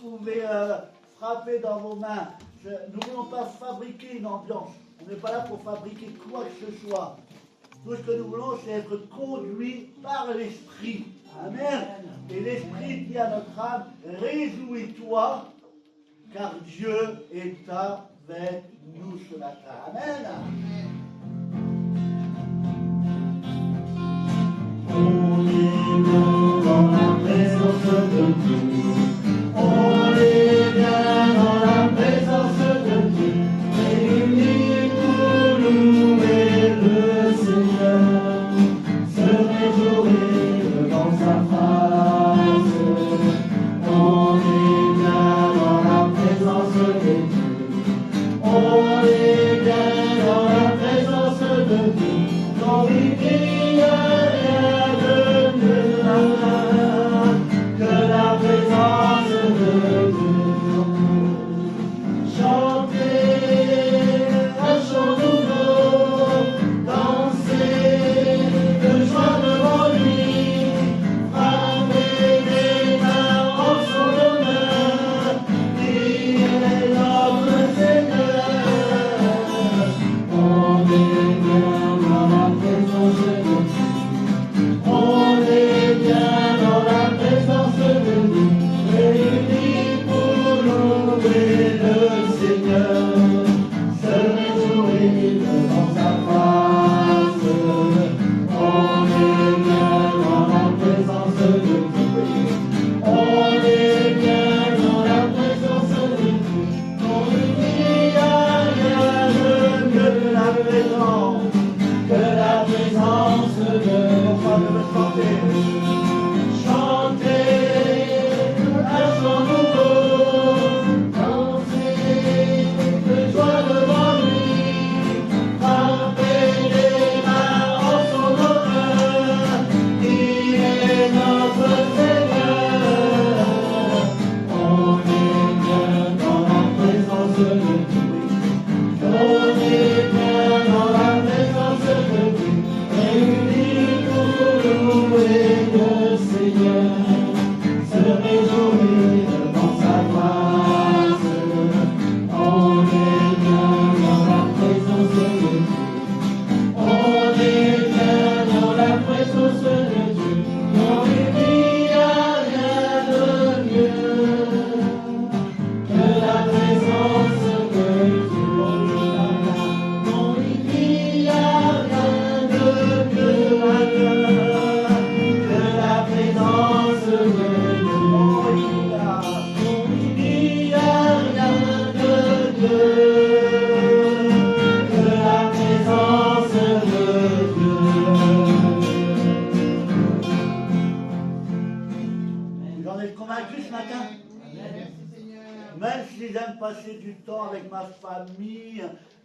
pouvez frapper dans vos mains. Nous ne voulons pas fabriquer une ambiance. On n'est pas là pour fabriquer quoi que ce soit. Tout ce que nous voulons, c'est être conduits par l'Esprit. Amen. Et l'Esprit dit à notre âme, réjouis-toi, car Dieu est avec nous ce matin. Amen. On est bien dans la présence de Dieu. On est bien dans la présence de Dieu. Réunis pour louer le Seigneur. Se réjouir devant sa face. On est bien dans la présence de Dieu. On est bien dans la présence de Dieu. Dans l'unité.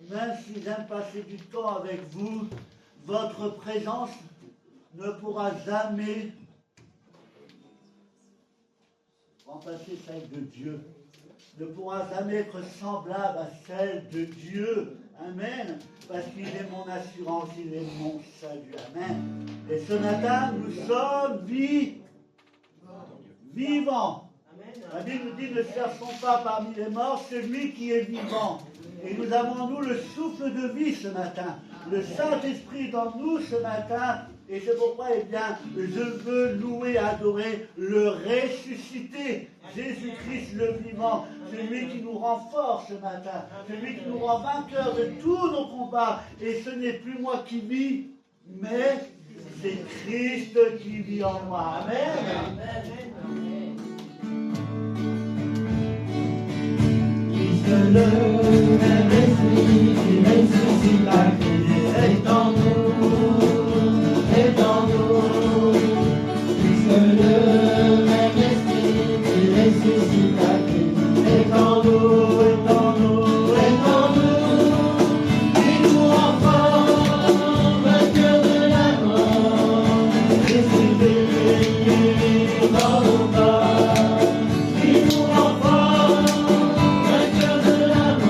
Même si j'aime passer du temps avec vous, votre présence ne pourra jamais remplacer celle de Dieu, ne pourra jamais être semblable à celle de Dieu. Amen. Parce qu'il est mon assurance, il est mon salut. Amen. Et ce matin, nous sommes vivants. La Bible nous dit, ne cherchons pas parmi les morts celui qui est vivant. Et nous avons en nous le souffle de vie ce matin, le Saint-Esprit dans nous ce matin. Et c'est pourquoi, eh bien, je veux louer, adorer le ressuscité, Jésus-Christ le vivant, celui qui nous rend forts ce matin, celui qui nous rend vainqueurs de tous nos combats. Et ce n'est plus moi qui vis, mais c'est Christ qui vit en moi. Amen. Le même esprit qui ressuscite la vie est en nous, est en nous. Puisque le même esprit qui ressuscite la vie est en nous, est en nous, est en nous. Il nous rend forts, vainqueurs de la mort, ressuscité dans nos corps. Il nous rend forts, vainqueurs de la mort.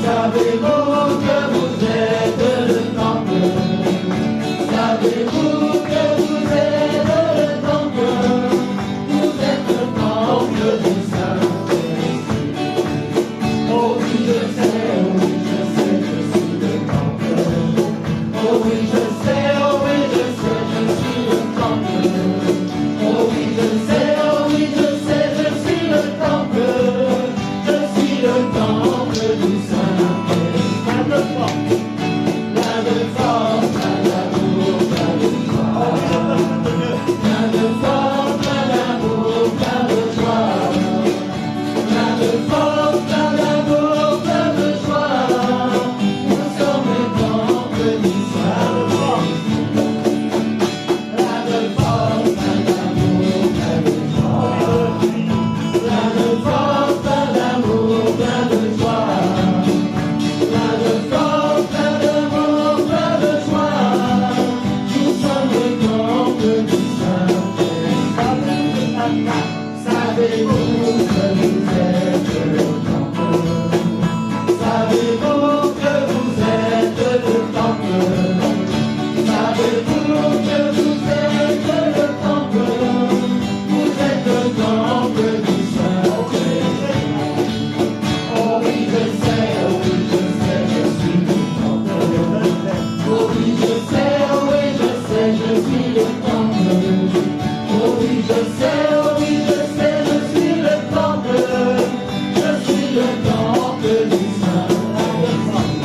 Savez-vous que vous êtes le temple? Savez-vous que vous êtes le temple? Vous êtes le temple du Saint-Esprit. Oh oui, je sais, je suis le temple. Oh oui, je sais, je suis le temple. Oh oui, je sais, je suis le temple. Je suis le temple du Saint-Esprit. Plein de force, plein d'amour, plein de joie. Plein de force, plein d'amour, plein de joie. Plein de force, plein d'amour, plein de joie. Nous sommes le temple du Saint-Esprit. Plein de force, plein d'amour, plein de joie. Plein de force, plein d'amour, plein de joie. Plein de force, plein d'amour, plein de joie. Nous sommes le temple du Saint-Esprit. Savez-vous que vous êtes le temple? Savez-vous que vous êtes le temple? Savez-vous que vous êtes le temple? Vous êtes le temple du Saint-Esprit. Oh oui, je sais, je suis le temple. Oh oui, je sais, je suis le temple. Oh oui, je sais, je suis le temple. Je suis le temple du Saint-Esprit.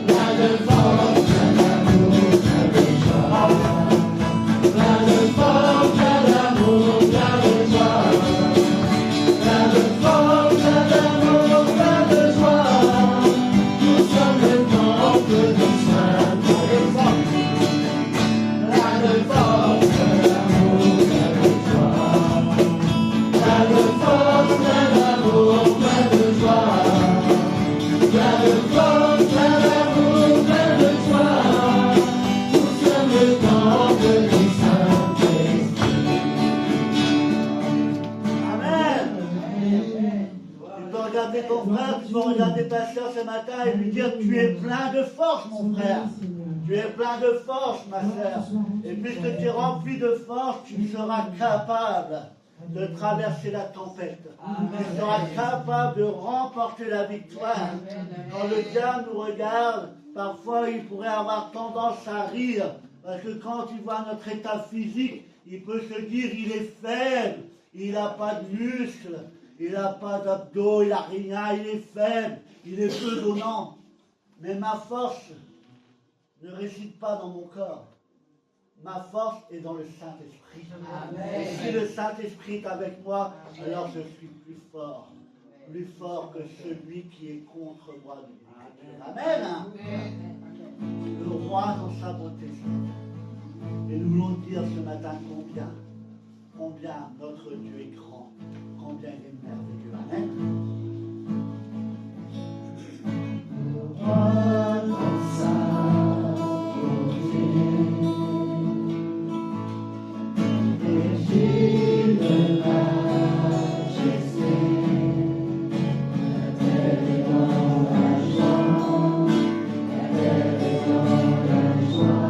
Plein de force, plein d'amour, plein de joie. Plein de force, plein d'amour, plein de joie. Plein de force, plein d'amour, plein de joie. Nous sommes le temple du Saint-Esprit. Plein de force, plein d'amour, plein de joie. Plein de force, plein d'amour, plein de joie. Plein de force, plein d'amour, plein de joie. Nous sommes le temple du Saint-Esprit. Amen. Tu peux regarder ton frère, tu peux regarder ta soeur ce matin et lui dire tu es plein de force, mon frère. Tu es plein de force, ma soeur. Et puisque tu es rempli de force, tu seras capable de traverser la tempête. Tu seras capable de remporter la victoire. Quand le diable nous regarde, parfois il pourrait avoir tendance à rire. Parce que quand il voit notre état physique, il peut se dire il est faible, il n'a pas de muscles, il n'a pas d'abdos, il n'a rien, il est faible, il est bedonnant. Mais ma force ne réside pas dans mon corps. Ma force est dans le Saint-Esprit. Et si le Saint-Esprit est avec moi, alors je suis plus fort que celui qui est contre moi. Amen. Le roi dans sa beauté ce matin. Et nous voulons dire ce matin combien notre Dieu est grand, combien il est merveilleux. Amen. Roi dans sa beauté, et de majesté, la terre est dans la joie, la terre est dans la joie.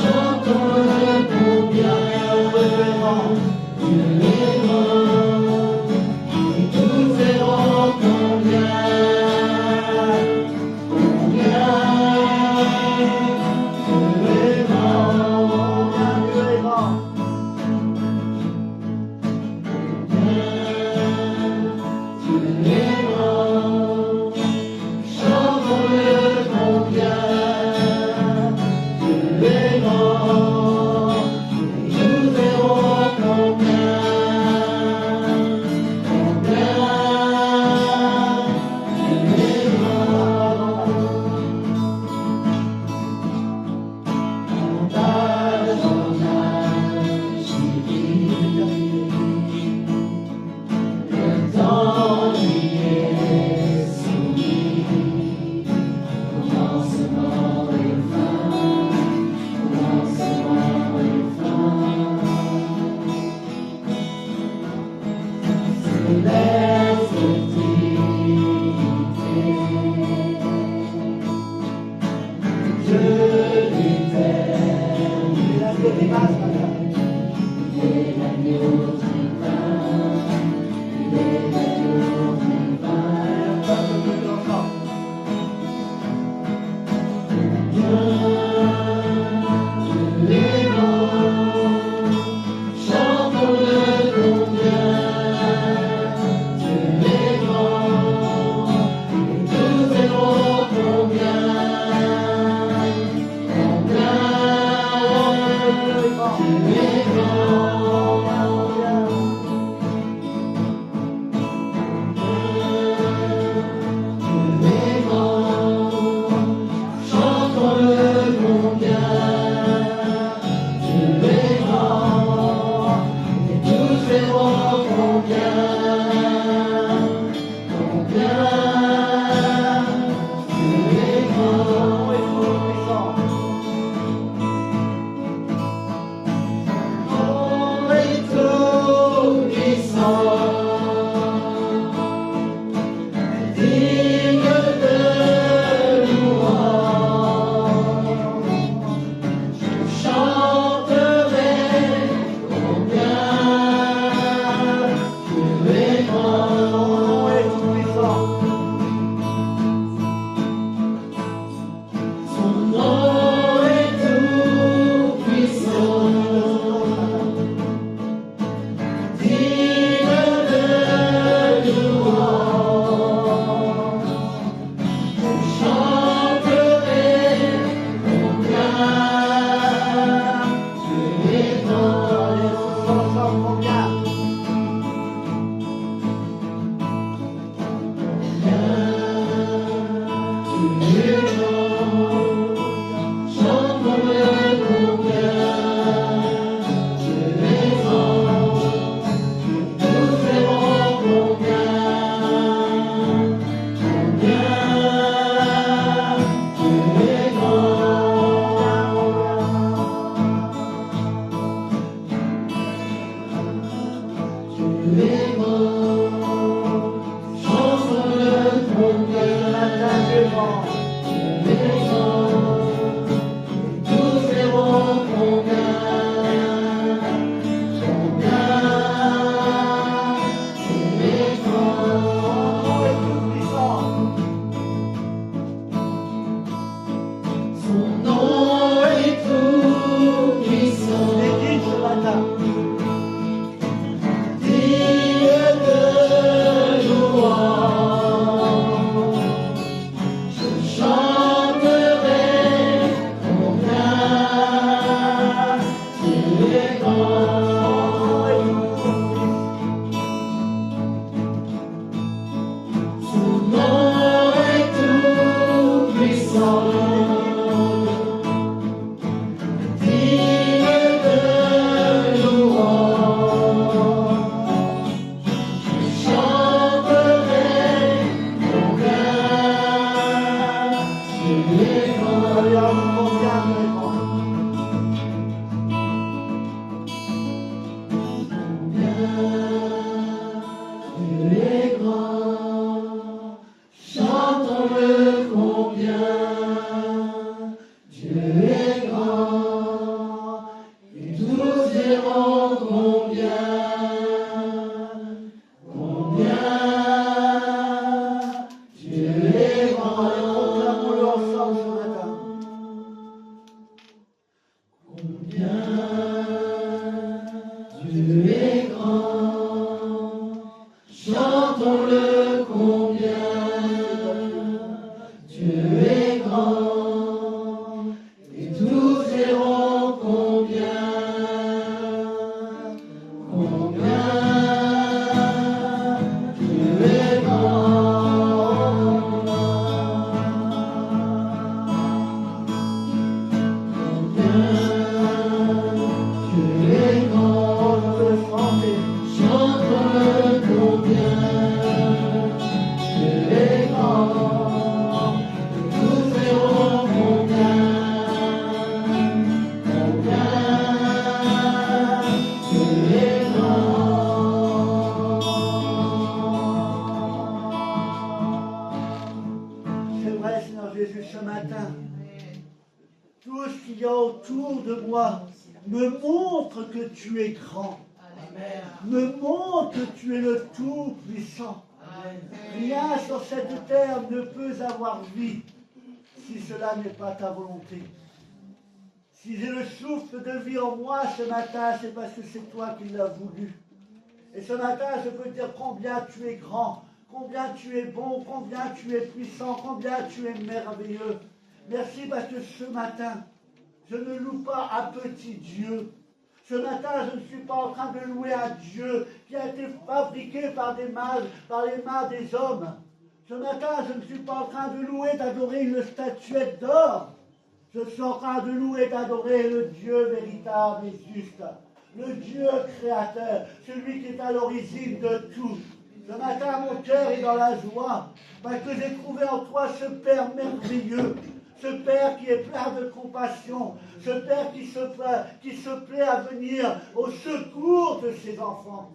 Chantons le combien grâce, madame. Jésus, ce matin, tout ce qu'il y a autour de moi Me montre que tu es grand. Me montre que tu es le Tout-Puissant. Rien sur cette terre ne peut avoir vie si cela n'est pas ta volonté. Si j'ai le souffle de vie en moi ce matin, c'est parce que c'est toi qui l'as voulu. Et ce matin, je peux te dire combien tu es grand, combien tu es bon, combien tu es puissant, combien tu es merveilleux. Merci parce que ce matin, je ne loue pas un petit Dieu. Ce matin, je ne suis pas en train de louer un Dieu qui a été fabriqué par les mains des hommes. Ce matin, je ne suis pas en train de louer, d'adorer une statuette d'or. Je suis en train de louer, d'adorer le Dieu véritable et juste. Le Dieu créateur, celui qui est à l'origine de tout. Ce matin, mon cœur est dans la joie, parce que j'ai trouvé en toi ce Père merveilleux, ce Père qui est plein de compassion, ce Père qui se plaît à venir au secours de ses enfants.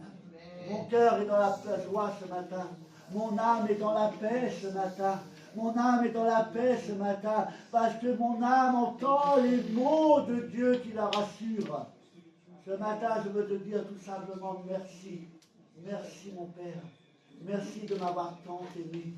Mon cœur est dans la joie ce matin. Mon âme est dans la paix ce matin. Mon âme est dans la paix ce matin, parce que mon âme entend les mots de Dieu qui la rassurent. Ce matin, je veux te dire tout simplement merci. Merci mon Père. Merci de m'avoir tant aimé.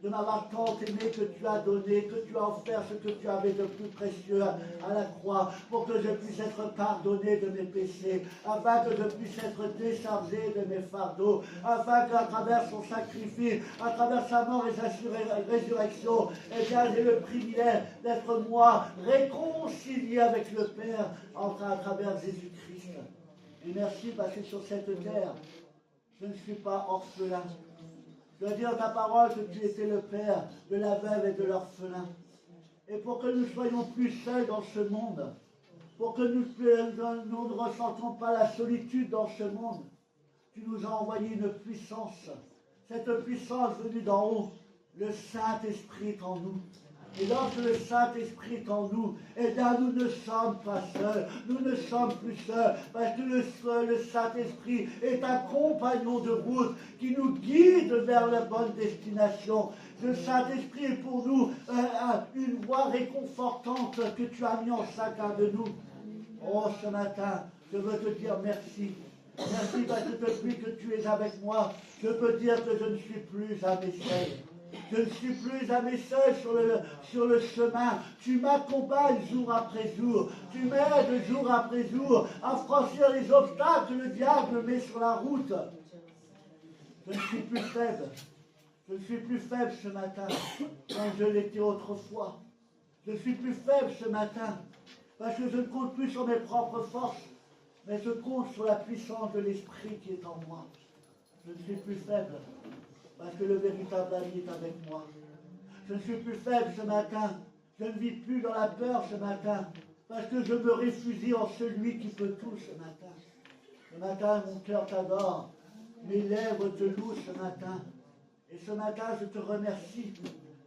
De m'avoir tant aimé que tu as donné, que tu as offert ce que tu avais de plus précieux à la croix, pour que je puisse être pardonné de mes péchés, afin que je puisse être déchargé de mes fardeaux, afin qu'à travers son sacrifice, à travers sa mort et sa résurrection, eh bien j'ai le privilège d'être moi réconcilié avec le Père à travers Jésus-Christ. Et merci parce que sur cette terre, je ne suis pas orphelin. Je dois dire ta parole que tu étais le Père de la veuve et de l'orphelin. Et pour que nous soyons plus seuls dans ce monde, pour que nous ne ressentons pas la solitude dans ce monde, tu nous as envoyé une puissance. Cette puissance venue d'en haut, le Saint-Esprit est en nous. Et lorsque le Saint-Esprit est en nous, eh bien nous ne sommes pas seuls, nous ne sommes plus seuls, parce que le Saint-Esprit est un compagnon de route qui nous guide vers la bonne destination. Le Saint-Esprit est pour nous une voie réconfortante que tu as mis en chacun de nous. Oh, ce matin, je veux te dire merci. Merci parce que depuis que tu es avec moi, je peux dire que je ne suis plus à mes seuls. Je ne suis plus à mes seuls sur le chemin. Tu m'accompagnes jour après jour. Tu m'aides jour après jour à franchir les obstacles que le diable met sur la route. Je ne suis plus faible. Je ne suis plus faible ce matin quand je l'étais autrefois. Je suis plus faible ce matin parce que je ne compte plus sur mes propres forces, mais je compte sur la puissance de l'Esprit qui est en moi. Je ne suis plus faible parce que le véritable ami est avec moi. Je ne suis plus faible ce matin. Je ne vis plus dans la peur ce matin parce que je me réfugie en celui qui peut tout ce matin. Ce matin, mon cœur t'adore. Mes lèvres te louent ce matin. Et ce matin, je te remercie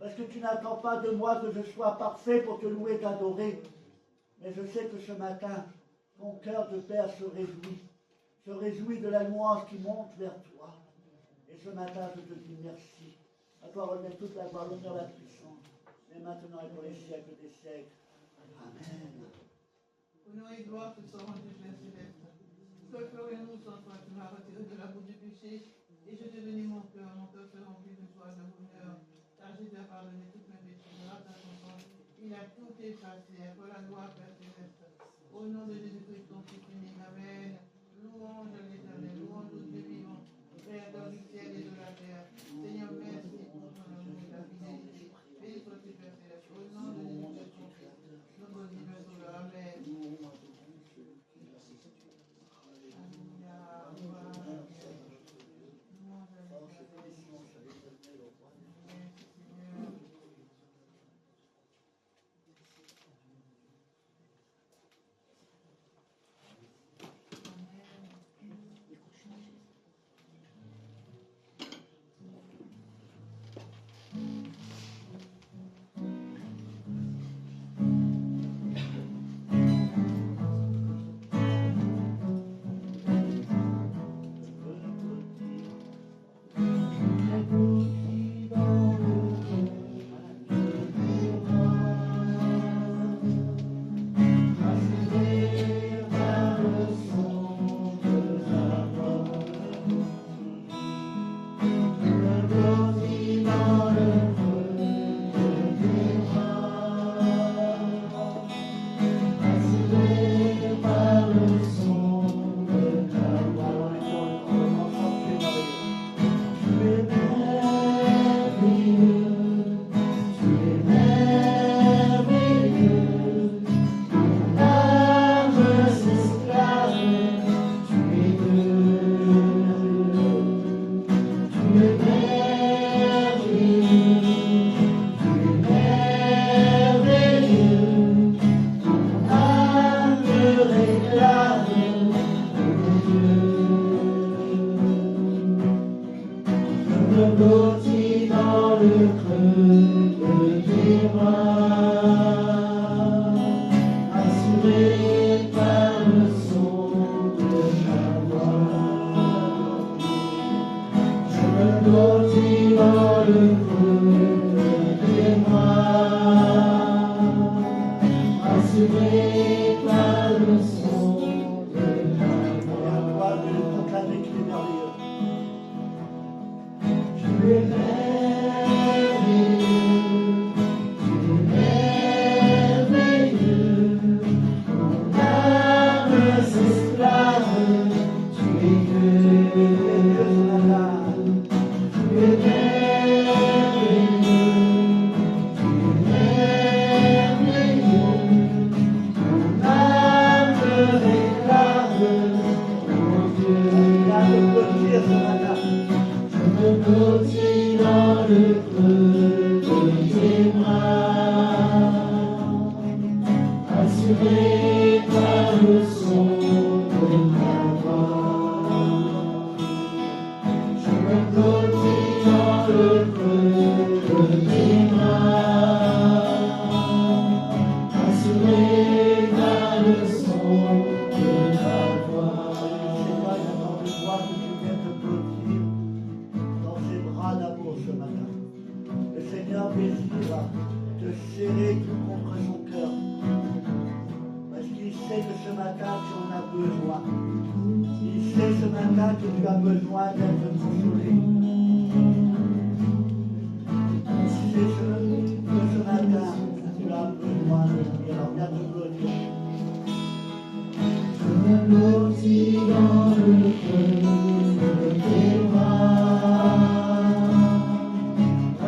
parce que tu n'attends pas de moi que je sois parfait pour te louer et t'adorer. Mais je sais que ce matin, ton cœur de Père se réjouit de la louange qui monte vers toi. Et ce matin, je te dis merci. À toi remet toute la gloire, l'honneur, la puissance, et maintenant et pour les siècles des siècles. Amen. Honneur et gloire te sont rendus, Père Céleste. Que ferions-nous sans toi? Tu m'as retiré de la boue du péché, et je t'ai donné mon cœur se remplit de joie, de bonheur, car je t'ai pardonné toutes mes péchés, grâce à ton sang. Il a tout effacé, pour la gloire, Père Céleste. Au nom de Jésus-Christ, ton Fils unique, Amen. Louange à l'Éternel, louange au Dieu vivant, Créateur du ciel et de la terre. Seigneur, merci pour ton amour et ta fidélité. Béni sois-tu, Père Céleste. Au nom de Jésus-Christ, ton Fils, notre divin Sauveur, Amen. par le son de ta voix. Je me blottis dans le creux de tes bras, assuré par le son de ta voix. Seigneur, j'attends de toi que tu viennes te blottir dans ses bras d'amour ce matin. Le Seigneur désire te serrer tout contre son cœur. Parce qu'il sait que ce matin tu en as besoin. Il sait ce matin que tu as besoin d'être consolé. Il sait que ce matin tu as besoin de lui. Alors viens te blottir. Je me blottis dans le creux de tes bras,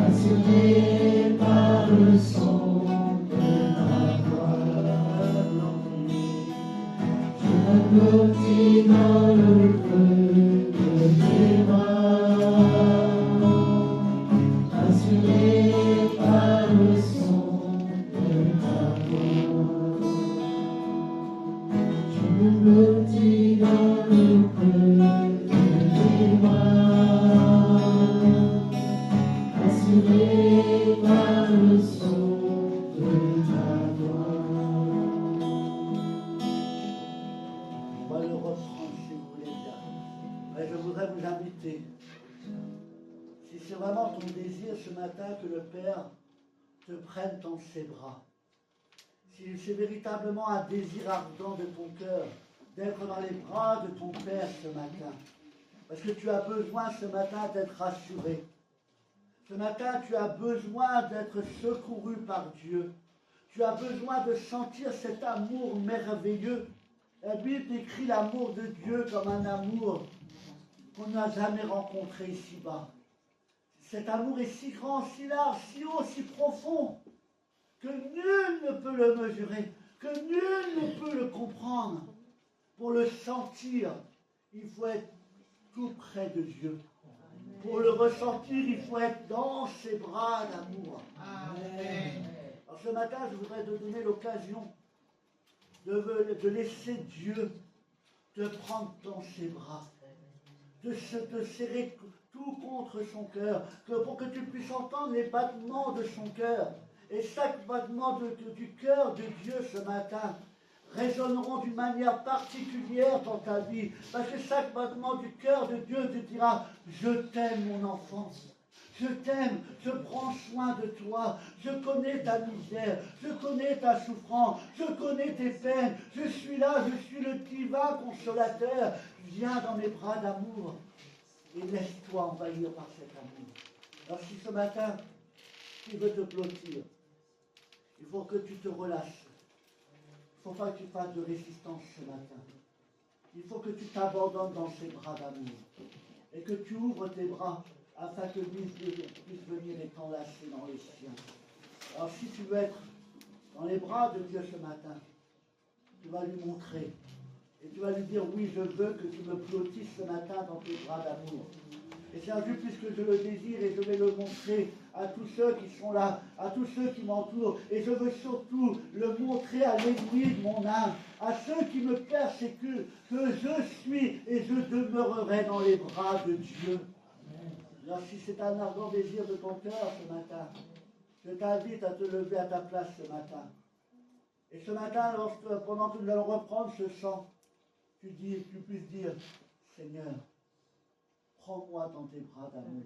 assuré par le son de ta voix. Je me blottis dans le creux de tes bras, assuré par le son de ta voix. Je me blottis dans le creux de tes bras, assuré par le son de ta voix. On va le reprendre si vous voulez bien. Mais je voudrais vous inviter, si c'est vraiment ton désir ce matin que le Père te prenne dans ses bras, si c'est véritablement un désir ardent de ton cœur d'être dans les bras de ton Père ce matin, parce que tu as besoin ce matin d'être rassuré. Ce matin, tu as besoin d'être secouru par Dieu. Tu as besoin de sentir cet amour merveilleux. La Bible décrit l'amour de Dieu comme un amour qu'on n'a jamais rencontré ici-bas. Cet amour est si grand, si large, si haut, si profond, que nul ne peut le mesurer, que nul ne peut le comprendre. Pour le sentir, il faut être tout près de Dieu. Pour le ressentir, il faut être dans ses bras d'amour. Amen. Alors ce matin, je voudrais te donner l'occasion de laisser Dieu te prendre dans ses bras, de te serrer tout contre son cœur, pour que tu puisses entendre les battements de son cœur. Et chaque battement du cœur de Dieu ce matin résonneront d'une manière particulière dans ta vie. Parce que chaque battement du cœur de Dieu te dira: je t'aime mon enfant, je t'aime, je prends soin de toi, je connais ta misère, je connais ta souffrance, je connais tes peines, je suis là, je suis le divin consolateur, viens dans mes bras d'amour et laisse-toi envahir par cet amour. Alors si ce matin tu veux te blottir, il faut que tu te relâches. Il ne faut pas que tu fasses de résistance ce matin. Il faut que tu t'abandonnes dans ses bras d'amour et que tu ouvres tes bras afin que lui puisse venir et t'enlacer dans les siens. Alors si tu veux être dans les bras de Dieu ce matin, tu vas lui montrer et tu vas lui dire: oui, je veux que tu me blottisses ce matin dans tes bras d'amour. Et c'est ainsi, puisque je le désire, et je vais le montrer à tous ceux qui sont là, à tous ceux qui m'entourent. Et je veux surtout le montrer à l'ennemi de mon âme, à ceux qui me persécutent, que je suis et je demeurerai dans les bras de Dieu. Alors si c'est un ardent désir de ton cœur ce matin, je t'invite à te lever à ta place ce matin. Et ce matin, pendant que nous allons reprendre ce chant, tu puisses dire: Seigneur, prends-moi dans tes bras d'amour.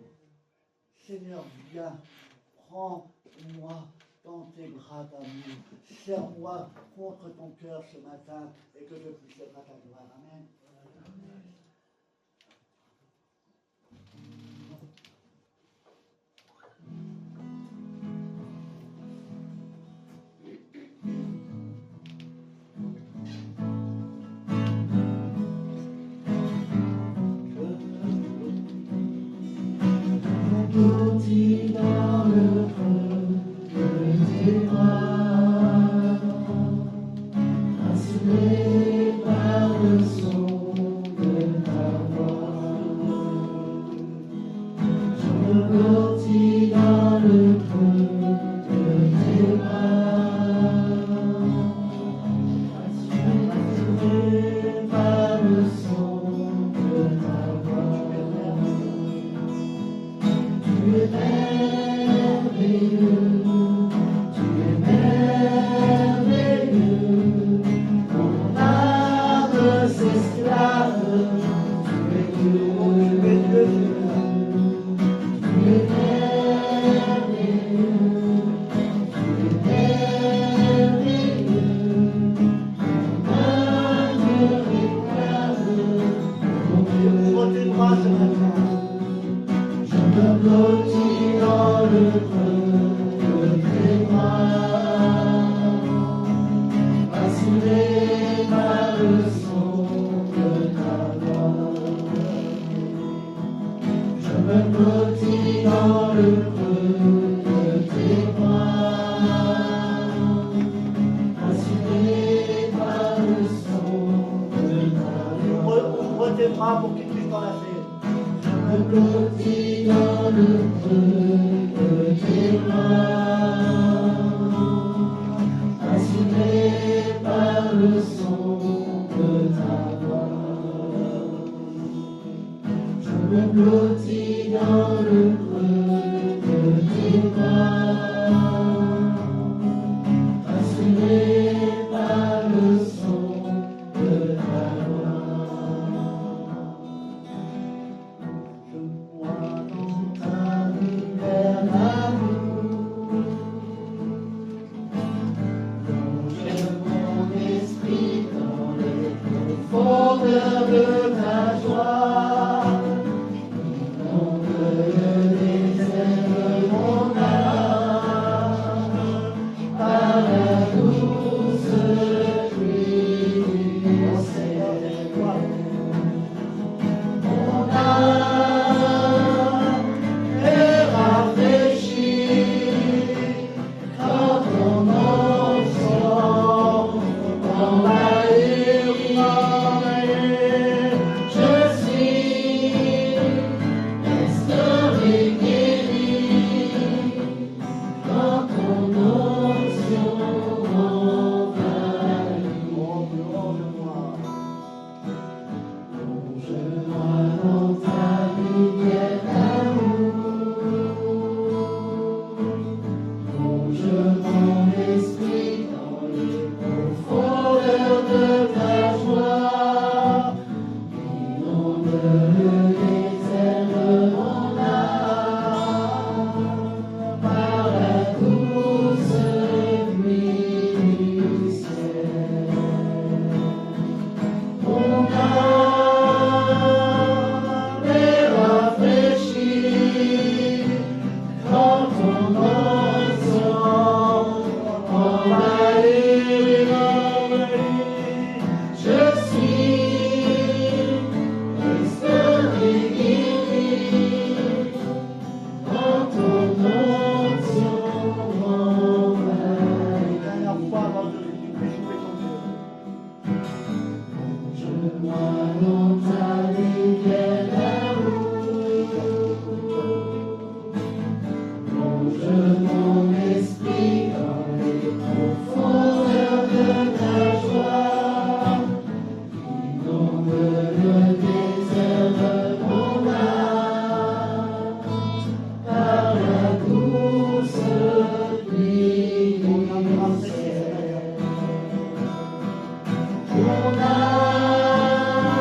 Seigneur, viens, prends-moi dans tes bras d'amour. Serre-moi contre ton cœur ce matin et que je puisse être à ta gloire. Amen. Blottis dans le creux de tes bras, assuré par le son de ta voix. Je me blottis dans le creux de tes bras, assuré esclave, tu es Dieu, tu es merveilleux, tu es merveilleux, mon Dieu réclame, mon Dieu. Ouvre tes bras ce matin. Je me blottis dans le creux de tes bras, assuré par le son de ta voix. Je me blottis dans le creux de tes bras, assuré par le son de ta voix. Ouvre tes bras pour qu'il puisse t'enlacer. Je me blottis dans le creux de tes bras, assuré par le son de ta voix. Je me blottis dans le creux de tes bras, assuré par le son de ta voix. Je crois dans ta lumière d'amour, plonge mon esprit dans les profondeurs de ta joie, inonde le désert de mon âme, par la douce pluie du ciel. Mon âme est rafraîchie quand ton onction m'envahit. Je suis restauré, guéri quand ton onction m'envahit. Plonge-moi dans ta lumière d'amour, plonge mon esprit dans les profondeurs de ta joie, inonde le désert de mon âme, par la douce pluie du ciel. Mon âme est rafraîchie quand ton onction m'envahit. Je suis restauré, guéri quand ton onction m'envahit. Dernière fois avant que tu puisses jouer ton Dieu. Plonge-moi dans ta lumière d'amour, plonge mon esprit dans les profondeurs de ta joie, inonde le désert de mon âme, par la douce pluie du ciel. Mon âme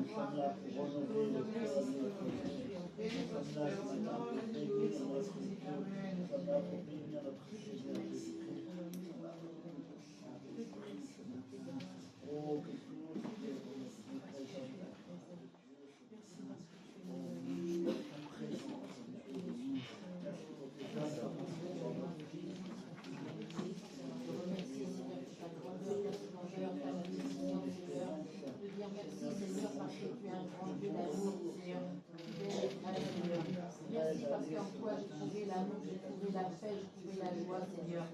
Nous sommes là pour honorer le cœur de notre Dieu. Nous sommes là ce matin pour bénir notre Dieu. Nous sommes là pour bénir notre Seigneur Jésus-Christ. Nous sommes là pour bénir le Saint-Esprit ce matin. Oh, que tout ce qui est pour nous présente la grâce de Dieu ce matin. Oh, oui, ta présence. Merci pour tes œuvres dans notre vie. Merci parce qu'en toi j'ai trouvé l'amour, j'ai trouvé la paix, j'ai trouvé la joie, Seigneur.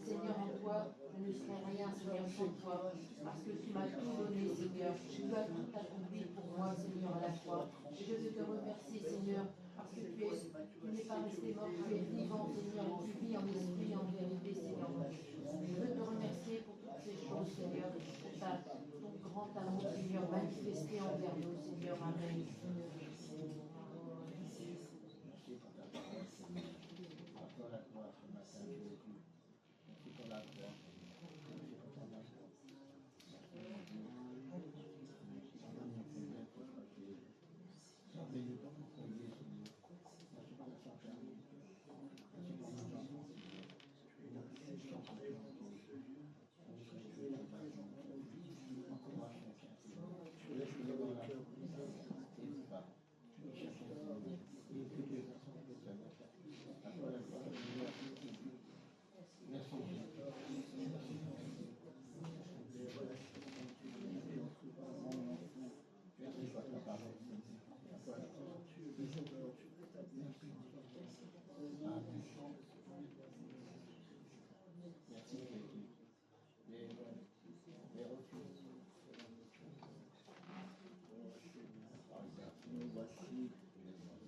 Seigneur, en toi, je ne serai rien, Seigneur, sans toi, parce que tu m'as tout donné, Seigneur. Tu as tout accompli pour moi, Seigneur, à la croix. Et je veux te remercier, Seigneur, parce que tu n'es pas resté mort, tu es vivant, Seigneur, et tu vis en esprit, en vérité, Seigneur. Je veux te remercier pour toutes ces choses, Seigneur, pour ton grand amour, Seigneur, manifesté envers nous, Seigneur. Amen.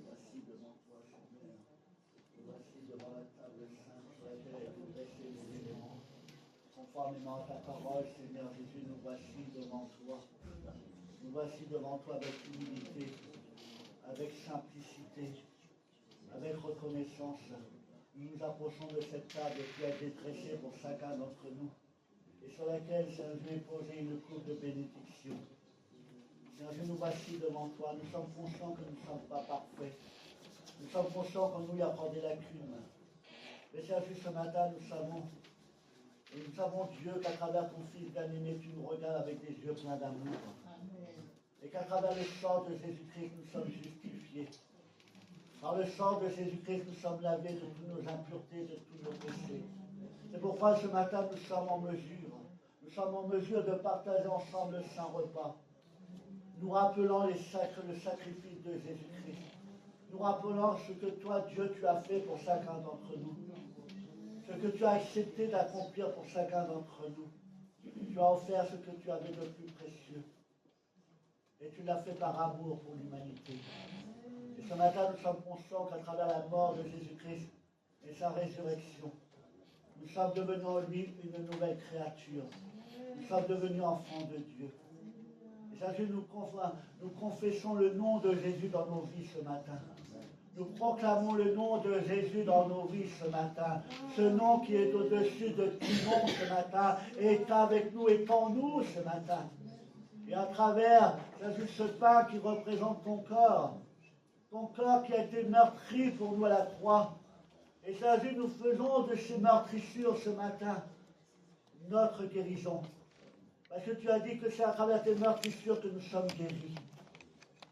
Voici devant toi, Seigneur. Voici devant la table sainte sur laquelle est dressé les éléments. Conformément à ta parole, Seigneur Jésus, nous voici devant toi. Nous voici devant toi avec humilité, avec simplicité, avec reconnaissance. Nous nous approchons de cette table qui a été dressée pour chacun d'entre nous et sur laquelle Saint Dieu est posé une coupe de bénédiction. Seigneur Dieu, nous voici devant toi. Nous sommes conscients que nous ne sommes pas parfaits. Nous sommes conscients qu'en nous, il y a encore des lacunes. Mais Seigneur Dieu, ce matin, nous savons, Dieu, qu'à travers ton Fils bien-aimé, tu nous regardes avec des yeux pleins d'amour. Et qu'à travers le sang de Jésus-Christ, nous sommes justifiés. Par le sang de Jésus-Christ, nous sommes lavés de toutes nos impuretés, de tous nos péchés. C'est pourquoi ce matin, nous sommes en mesure de partager ensemble le saint repas. Nous rappelant le sacrifice de Jésus-Christ. Nous rappelons ce que toi, Dieu, tu as fait pour chacun d'entre nous. Ce que tu as accepté d'accomplir pour chacun d'entre nous. Tu as offert ce que tu avais de plus précieux. Et tu l'as fait par amour pour l'humanité. Et ce matin, nous sommes conscients qu'à travers la mort de Jésus-Christ et sa résurrection, nous sommes devenus en lui une nouvelle créature. Nous sommes devenus enfants de Dieu. Et ça, nous confessons le nom de Jésus dans nos vies ce matin. Nous proclamons le nom de Jésus dans nos vies ce matin. Ce nom qui est au-dessus de tout nom ce matin est avec nous, est en nous ce matin. Et à travers, Jésus, ce pain qui représente ton corps qui a été meurtri pour nous à la croix. Et Jésus, nous faisons de ces meurtrissures ce matin notre guérison. Parce que tu as dit que c'est à travers tes meurtrissures que nous sommes guéris.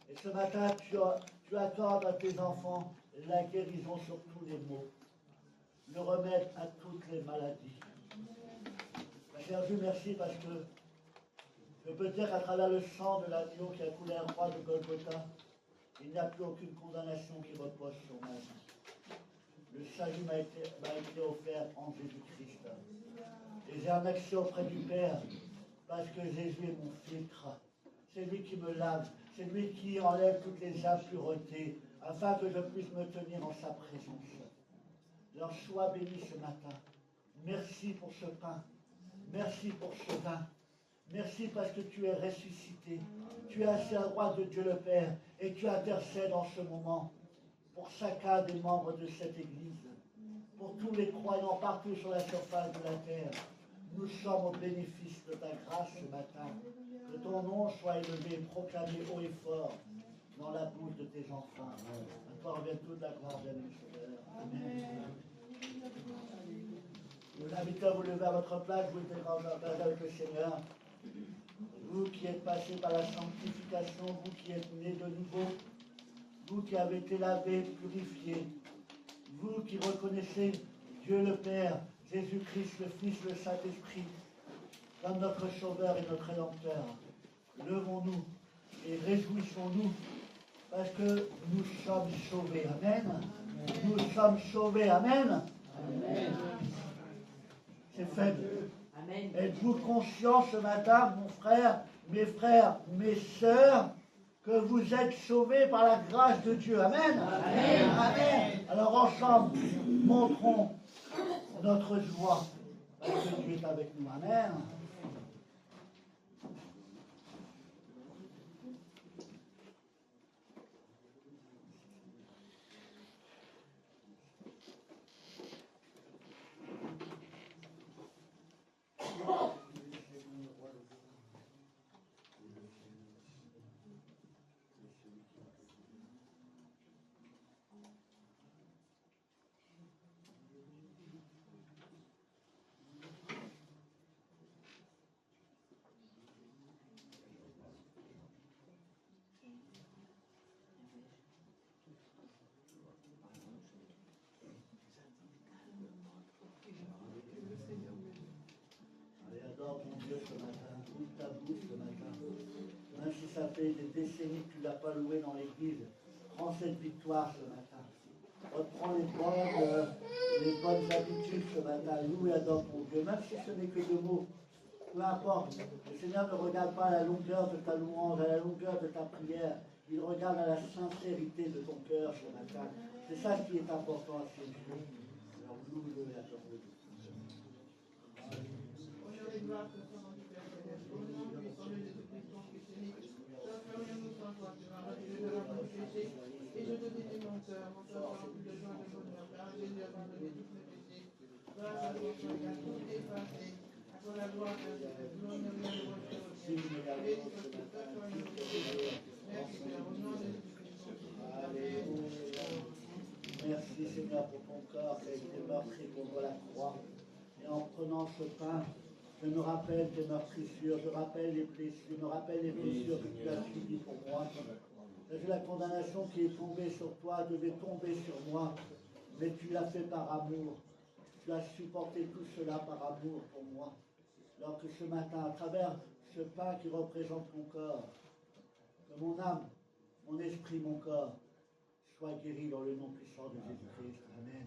Et ce matin, tu accordes à tes enfants la guérison sur tous les maux, le remède à toutes les maladies. Jésus, merci parce que je peux dire qu'à travers le sang de l'agneau qui a coulé à la croix de Golgotha, il n'y a plus aucune condamnation qui repose sur ma vie. Le salut m'a été offert en Jésus-Christ. Et j'ai un accès auprès du Père parce que Jésus est mon filtre. C'est lui qui me lave, c'est lui qui enlève toutes les impuretés afin que je puisse me tenir en sa présence. Alors sois béni ce matin. Merci pour ce pain. Merci pour ce vin. Merci parce que tu es ressuscité. Tu es assis à la droite de Dieu le Père et tu intercèdes en ce moment pour chacun des membres de cette Église, pour tous les croyants partout sur la surface de la terre. Nous sommes au bénéfice de ta grâce ce matin. Que ton nom soit élevé, proclamé haut et fort dans la bouche de tes enfants. À toi revient toute la gloire de notre Seigneur. Amen. Je vous invite à vous lever à votre place, vous êtes avec le Seigneur. Vous qui êtes passés par la sanctification, vous qui êtes nés de nouveau, vous qui avez été lavés, purifiés, vous qui reconnaissez Dieu le Père, Jésus-Christ, le Fils, le Saint-Esprit, comme notre Sauveur et notre Rédempteur. Levons-nous et réjouissons-nous parce que nous sommes sauvés. Amen. Nous sommes sauvés. Amen. Amen. C'est faible. Amen. Êtes-vous conscient ce matin, mon frère, mes sœurs, que vous êtes sauvés par la grâce de Dieu? Amen. Amen. Amen. Alors ensemble, montrons notre joie parce que Dieu est avec nous. Amen. Ça fait des décennies que tu ne l'as pas loué dans l'église. Prends cette victoire ce matin. Reprends les bonnes habitudes ce matin. Loue et adore ton Dieu. Même si ce n'est que 2 mots. Peu importe. Le Seigneur ne regarde pas à la longueur de ta louange, à la longueur de ta prière. Il regarde à la sincérité de ton cœur ce matin. C'est ça qui est important à ses yeux. Alors loue-le et adore-le. Et je te dis mon cœur sera rempli de joie et de bonheur, car Jésus a pardonné tous mes péchés. Grâce à ton sang, il a tout effacé. À toi la gloire, l'honneur et la gloire de Dieu. Béni soit ton cœur, toi nous péchés. Merci Père, au nom de Jésus-Christ. Merci Seigneur pour ton corps qui a été meurtri contre la croix. Et en prenant ce pain, je me rappelle tes meurtrissures, je me rappelle les blessures que tu as subies pour moi. C'est la condamnation qui est tombée sur toi, devait tomber sur moi, mais tu l'as fait par amour. Tu as supporté tout cela par amour pour moi. Alors que ce matin, à travers ce pain qui représente mon corps, que mon âme, mon esprit, mon corps, soient guéris dans le nom puissant de Jésus-Christ. Amen.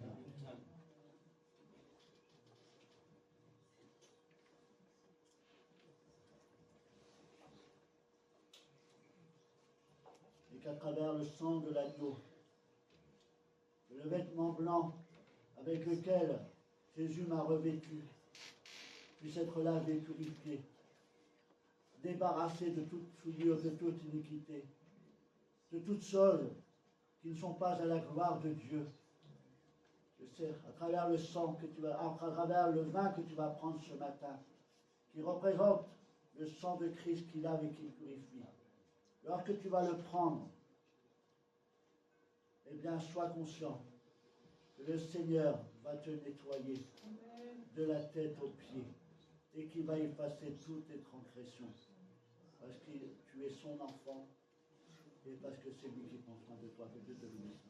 Et qu'à travers le sang de l'agneau, le vêtement blanc avec lequel Jésus m'a revêtu, puisse être lavé, purifié, débarrassé de toute souillure, de toute iniquité, de toutes choses qui ne sont pas à la gloire de Dieu. Je sais, à travers le sang que tu vas, à travers le vin que tu vas prendre ce matin, qui représente le sang de Christ qui lave et qui purifie. Lorsque tu vas le prendre, eh bien, sois conscient que le Seigneur va te nettoyer de la tête aux pieds et qu'il va effacer toutes tes transgressions. Parce que tu es son enfant et parce que c'est lui qui prend soin de toi. Que Dieu te bénisse.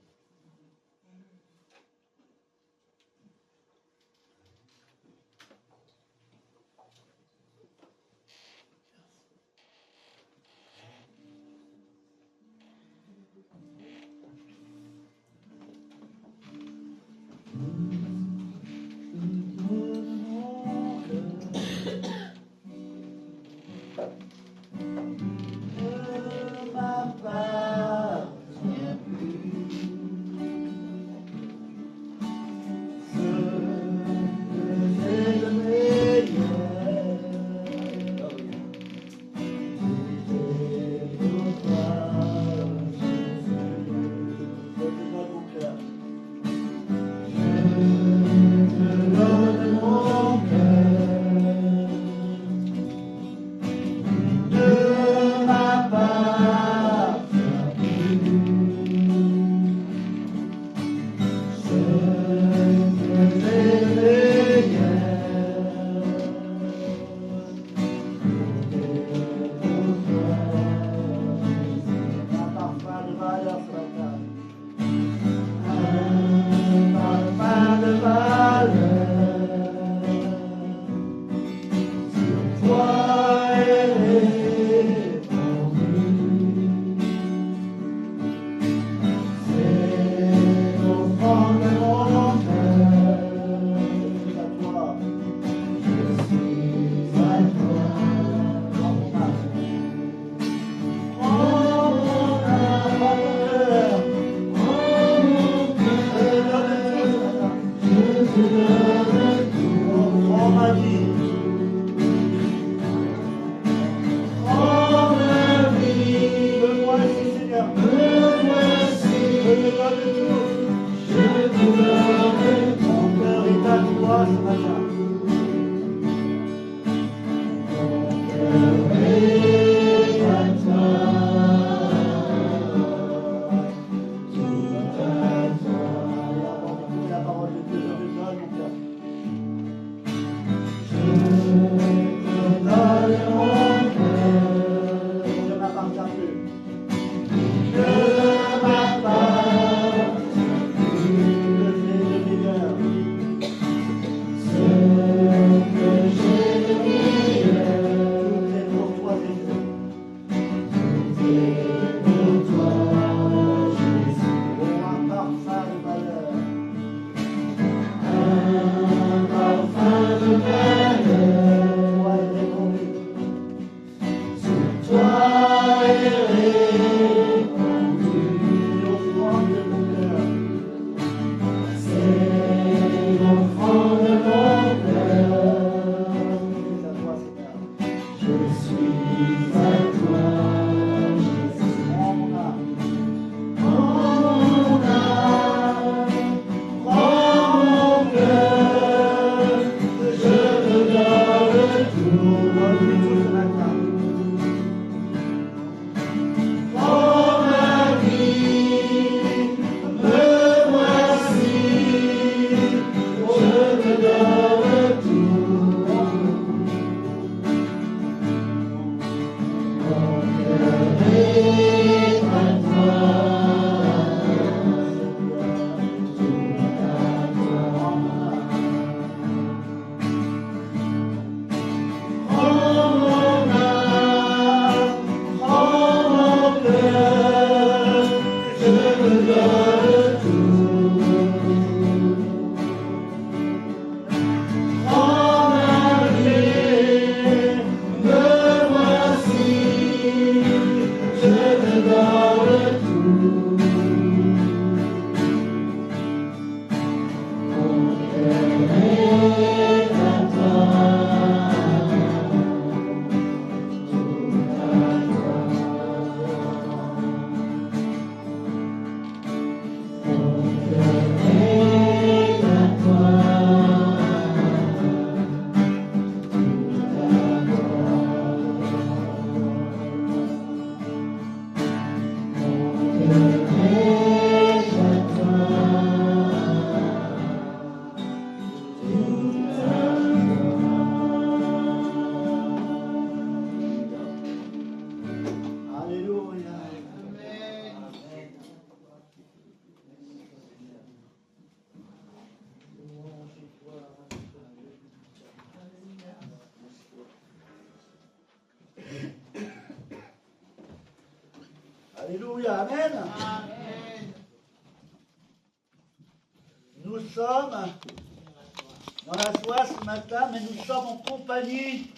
Mon cœur est à toi ce matin. La parole de Dieu, je te donne mon cœur. Je ne m'appartiens plus. Je fais le meilleur. Tout est pour toi, Jésus. Oh, un parfum de valeur. Toi est répondu. L'offrande de mon cœur. C'est à toi, Seigneur. Prends mon âme. Donne-lui tout ce matin. Alléluia. Alléluia. Amen. Nous sommes dans la joie ce matin, mais nous sommes en compagnie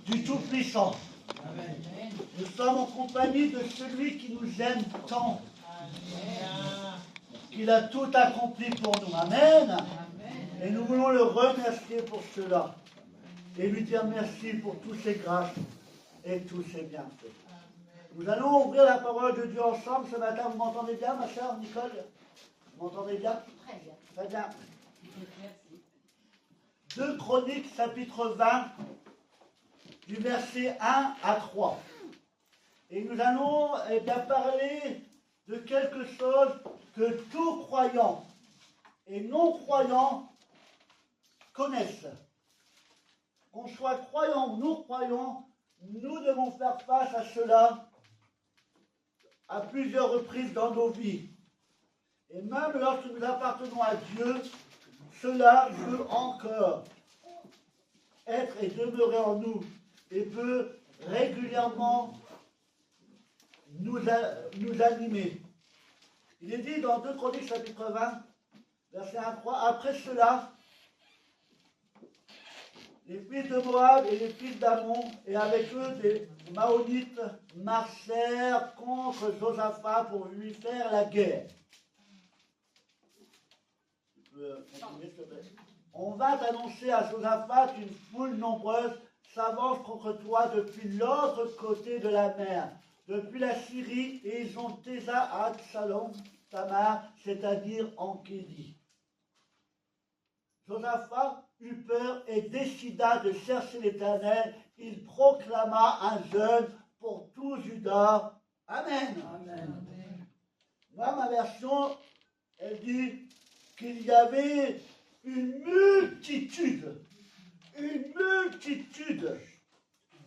du Tout-Puissant. Nous sommes en compagnie de celui qui nous aime tant, qu'il a tout accompli pour nous. Amen. Et nous voulons le remercier pour cela et lui dire merci pour tous ses grâces et tous ses bienfaits. Nous allons ouvrir la parole de Dieu ensemble ce matin. Vous m'entendez bien, ma chère Nicole? Vous m'entendez bien? Très bien. Très bien. 2 Chroniques, chapitre 20, du verset 1 à 3. Et nous allons parler de quelque chose que tout croyant et non-croyant connaissent. Qu'on soit croyant ou non-croyant, nous devons faire face à cela à plusieurs reprises dans nos vies. Et même lorsque nous appartenons à Dieu, cela peut encore être et demeurer en nous et peut régulièrement nous animer. Il est dit dans 2 Chroniques chapitre 20, verset 1 à 3, après cela, les fils de Moab et les fils d'Ammon, et avec eux des Maonites, marchèrent contre Josaphat pour lui faire la guerre. On va annoncer à Josaphat une foule nombreuse s'avance contre toi depuis l'autre côté de la mer, depuis la Syrie, et ils ont déjà à Absalom Tamar, c'est-à-dire Enkédi. Josaphat eut peur et décida de chercher l'Éternel. Il proclama un jeûne pour tout Juda. Amen. Amen. Moi, ma version, elle dit qu'il y avait une multitude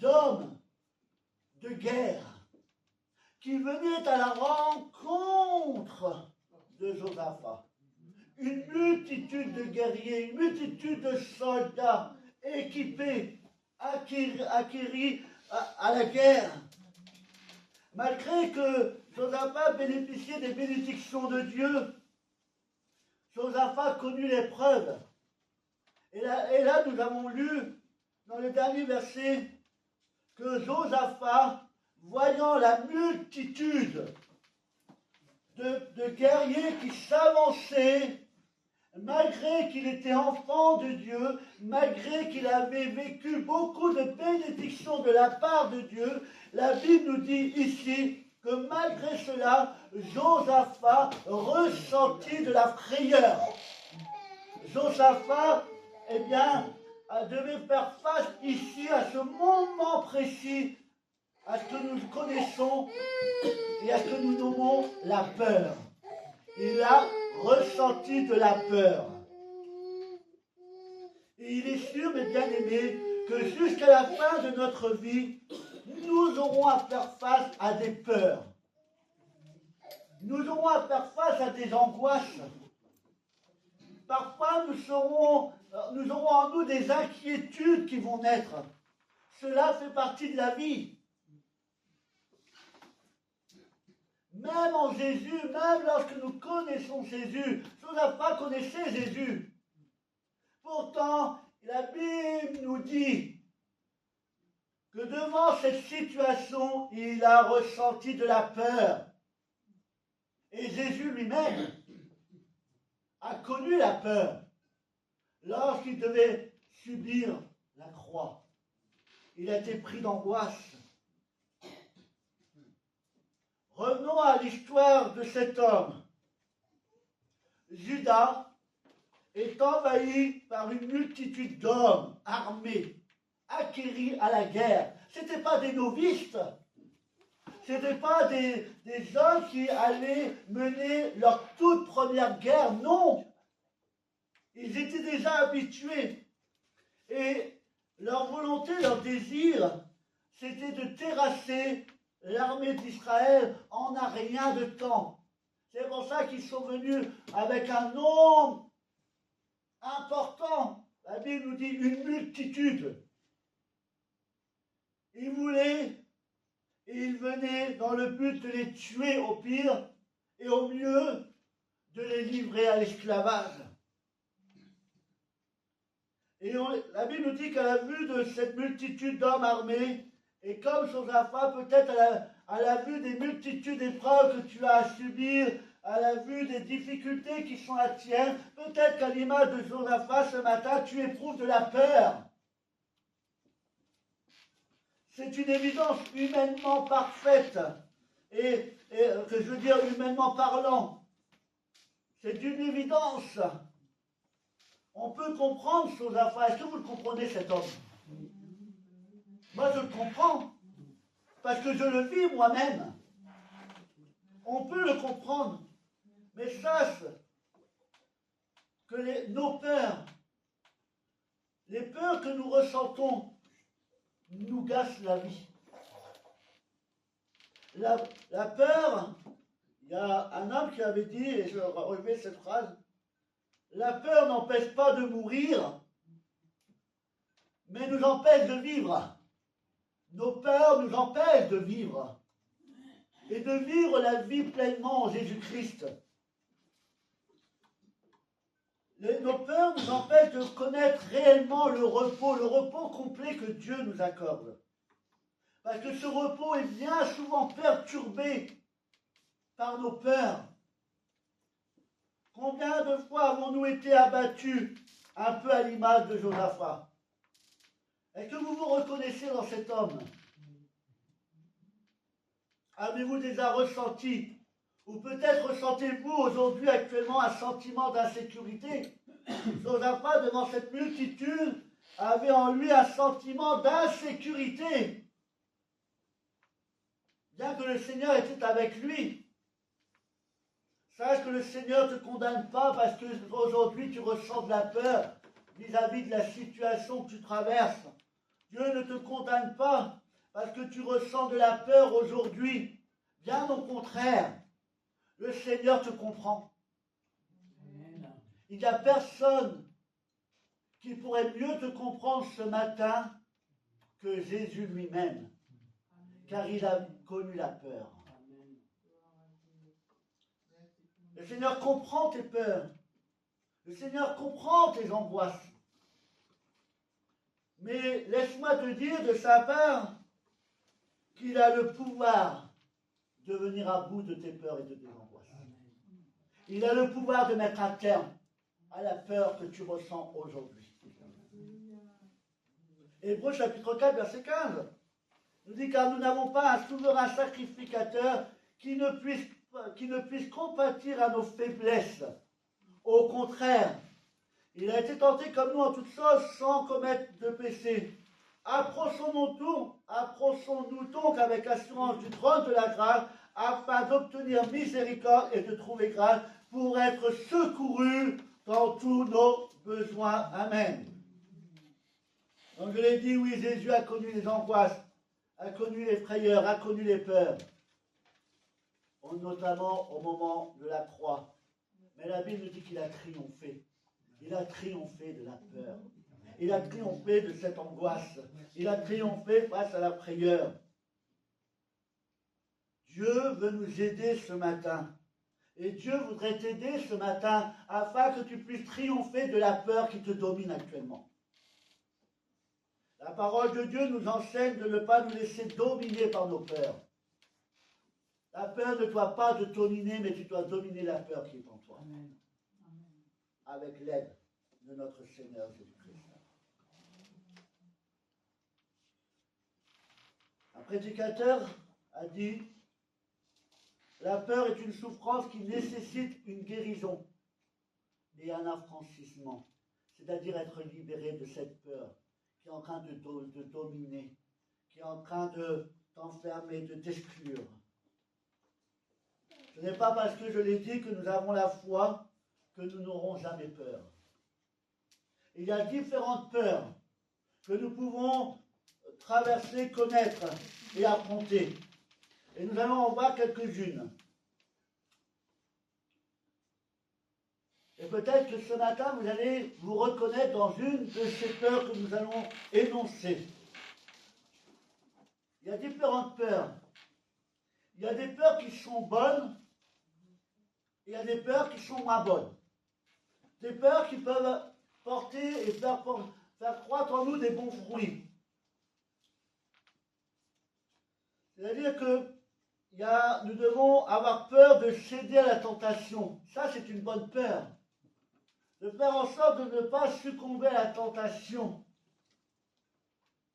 d'hommes de guerre qui venaient à la rencontre de Josaphat. Une multitude de guerriers, une multitude de soldats équipés, acquéris à la guerre. Malgré que Josaphat bénéficiait des bénédictions de Dieu, Josaphat connut l'épreuve. Et là, nous avons lu dans le dernier verset que Josaphat, voyant la multitude de guerriers qui s'avançaient, malgré qu'il était enfant de Dieu, malgré qu'il avait vécu beaucoup de bénédictions de la part de Dieu, la Bible nous dit ici que malgré cela, Josaphat ressentit de la frayeur. Josaphat, eh bien, devait faire face ici à ce moment précis, à ce que nous connaissons et à ce que nous nommons la peur. Il a ressenti de la peur. Et il est sûr, mes bien-aimés, que jusqu'à la fin de notre vie, nous aurons à faire face à des peurs. Nous aurons à faire face à des angoisses. Parfois, nous aurons en nous des inquiétudes qui vont naître. Cela fait partie de la vie. Même en Jésus, même lorsque nous connaissons Jésus, Josaphat connaissait Jésus. Pourtant, la Bible nous dit que devant cette situation, il a ressenti de la peur. Et Jésus lui-même a connu la peur lorsqu'il devait subir la croix. Il a été pris d'angoisse. Revenons à l'histoire de cet homme. Juda est envahi par une multitude d'hommes armés, acquéris à la guerre. Ce n'étaient pas des novices. Ce n'étaient pas des hommes qui allaient mener leur toute première guerre. Non. Ils étaient déjà habitués. Et leur volonté, leur désir, c'était de terrasser l'armée d'Israël en un rien de temps. C'est pour ça qu'ils sont venus avec un nombre important. La Bible nous dit une multitude. Ils voulaient et ils venaient dans le but de les tuer au pire et au mieux de les livrer à l'esclavage. Et la Bible nous dit qu'à la vue de cette multitude d'hommes armés, et comme Josaphat, peut-être à la vue des multitudes d'épreuves que tu as à subir, à la vue des difficultés qui sont la tienne, peut-être qu'à l'image de Josaphat ce matin, tu éprouves de la peur. C'est une évidence humainement parfaite, et que je veux dire humainement parlant. C'est une évidence. On peut comprendre Josaphat. Est-ce que vous le comprenez, cet homme? Moi, je le comprends, parce que je le vis moi-même. On peut le comprendre, mais sache que nos peurs, les peurs que nous ressentons, nous gâchent la vie. La peur, il y a un homme qui avait dit, et je vais relever cette phrase, la peur n'empêche pas de mourir, mais nous empêche de vivre. Nos peurs nous empêchent de vivre et de vivre la vie pleinement en Jésus-Christ. Nos peurs nous empêchent de connaître réellement le repos complet que Dieu nous accorde. Parce que ce repos est bien souvent perturbé par nos peurs. Combien de fois avons-nous été abattus un peu à l'image de Josaphat? Est-ce que vous vous reconnaissez dans cet homme? Avez-vous déjà ressenti, Ou peut-être ressentez-vous aujourd'hui actuellement un sentiment d'insécurité. Josaphat, devant cette multitude, avait en lui un sentiment d'insécurité. Bien que le Seigneur était avec lui. Sache que le Seigneur ne te condamne pas parce qu'aujourd'hui tu ressens de la peur vis-à-vis de la situation que tu traverses. Dieu ne te condamne pas parce que tu ressens de la peur aujourd'hui. Bien au contraire, le Seigneur te comprend. Il n'y a personne qui pourrait mieux te comprendre ce matin que Jésus lui-même, car il a connu la peur. Le Seigneur comprend tes peurs. Le Seigneur comprend tes angoisses. Mais laisse-moi te dire de sa part qu'il a le pouvoir de venir à bout de tes peurs et de tes angoisses. Il a le pouvoir de mettre un terme à la peur que tu ressens aujourd'hui. Hébreux chapitre 4, verset 15 nous dit, car nous n'avons pas un souverain sacrificateur qui ne puisse compatir à nos faiblesses. Au contraire, il a été tenté comme nous en toutes choses sans commettre de péché. Approchons-nous donc avec assurance du trône de la grâce afin d'obtenir miséricorde et de trouver grâce pour être secourus dans tous nos besoins. Amen. Donc je l'ai dit, oui, Jésus a connu les angoisses, a connu les frayeurs, a connu les peurs, notamment au moment de la croix. Mais la Bible nous dit qu'il a triomphé. Il a triomphé de la peur. Il a triomphé de cette angoisse. Il a triomphé face à la frayeur. Dieu veut nous aider ce matin. Et Dieu voudrait t'aider ce matin afin que tu puisses triompher de la peur qui te domine actuellement. La parole de Dieu nous enseigne de ne pas nous laisser dominer par nos peurs. La peur ne doit pas te dominer, mais tu dois dominer la peur qui est en toi. Amen. Avec l'aide de notre Seigneur Jésus-Christ. Un prédicateur a dit, la peur est une souffrance qui nécessite une guérison et un affranchissement, c'est-à-dire être libéré de cette peur qui est en train de dominer, qui est en train de t'enfermer, de t'exclure. Ce n'est pas parce que je l'ai dit que nous avons la foi que nous n'aurons jamais peur. Il y a différentes peurs que nous pouvons traverser, connaître et affronter. Et nous allons en voir quelques-unes. Et peut-être que ce matin, vous allez vous reconnaître dans une de ces peurs que nous allons énoncer. Il y a différentes peurs. Il y a des peurs qui sont bonnes, et il y a des peurs qui sont moins bonnes. Des peurs qui peuvent porter et faire croître en nous des bons fruits. C'est-à-dire que nous devons avoir peur de céder à la tentation. Ça, c'est une bonne peur. De faire en sorte de ne pas succomber à la tentation.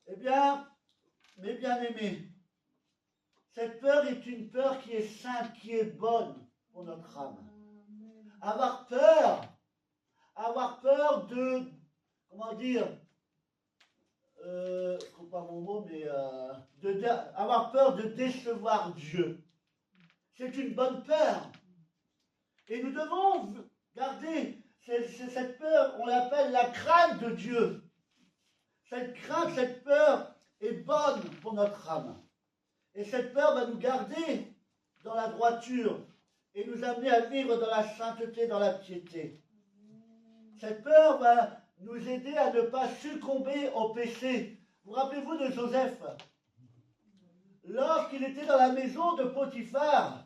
Eh bien, mes bien-aimés, cette peur est une peur qui est sainte, qui est bonne pour notre âme. Avoir peur de, comment dire, je ne trouve pas mon mot, mais avoir peur de décevoir Dieu. C'est une bonne peur. Et nous devons garder cette peur, on l'appelle la crainte de Dieu. Cette crainte, cette peur est bonne pour notre âme. Et cette peur va nous garder dans la droiture et nous amener à vivre dans la sainteté, dans la piété. Cette peur va nous aider à ne pas succomber au péché. Vous rappelez-vous de Joseph? Lorsqu'il était dans la maison de Potiphar,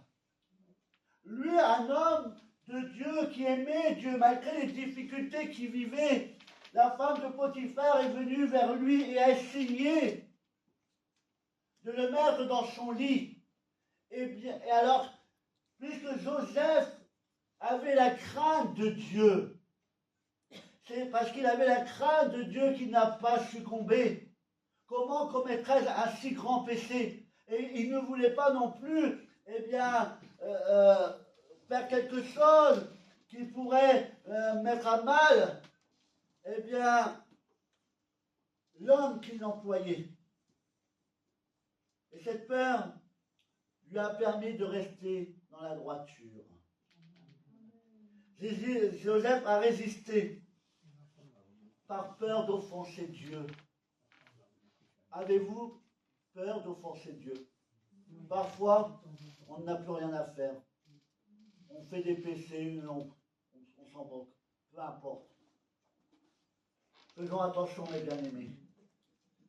lui, un homme de Dieu qui aimait Dieu, malgré les difficultés qu'il vivait, la femme de Potiphar est venue vers lui et a essayé de le mettre dans son lit. Et alors, puisque Joseph avait la crainte de Dieu, c'est parce qu'il avait la crainte de Dieu qu'il n'a pas succombé. Comment commettrait-il un si grand péché? Et il ne voulait pas non plus, faire quelque chose qui pourrait mettre à mal, eh bien, l'homme qu'il employait. Et cette peur lui a permis de rester dans la droiture. Joseph a résisté par peur d'offenser Dieu. Avez-vous peur d'offenser Dieu? Parfois, on n'a plus rien à faire. On fait des péchés, on s'en moque. Peu importe. Faisons attention, mes bien-aimés.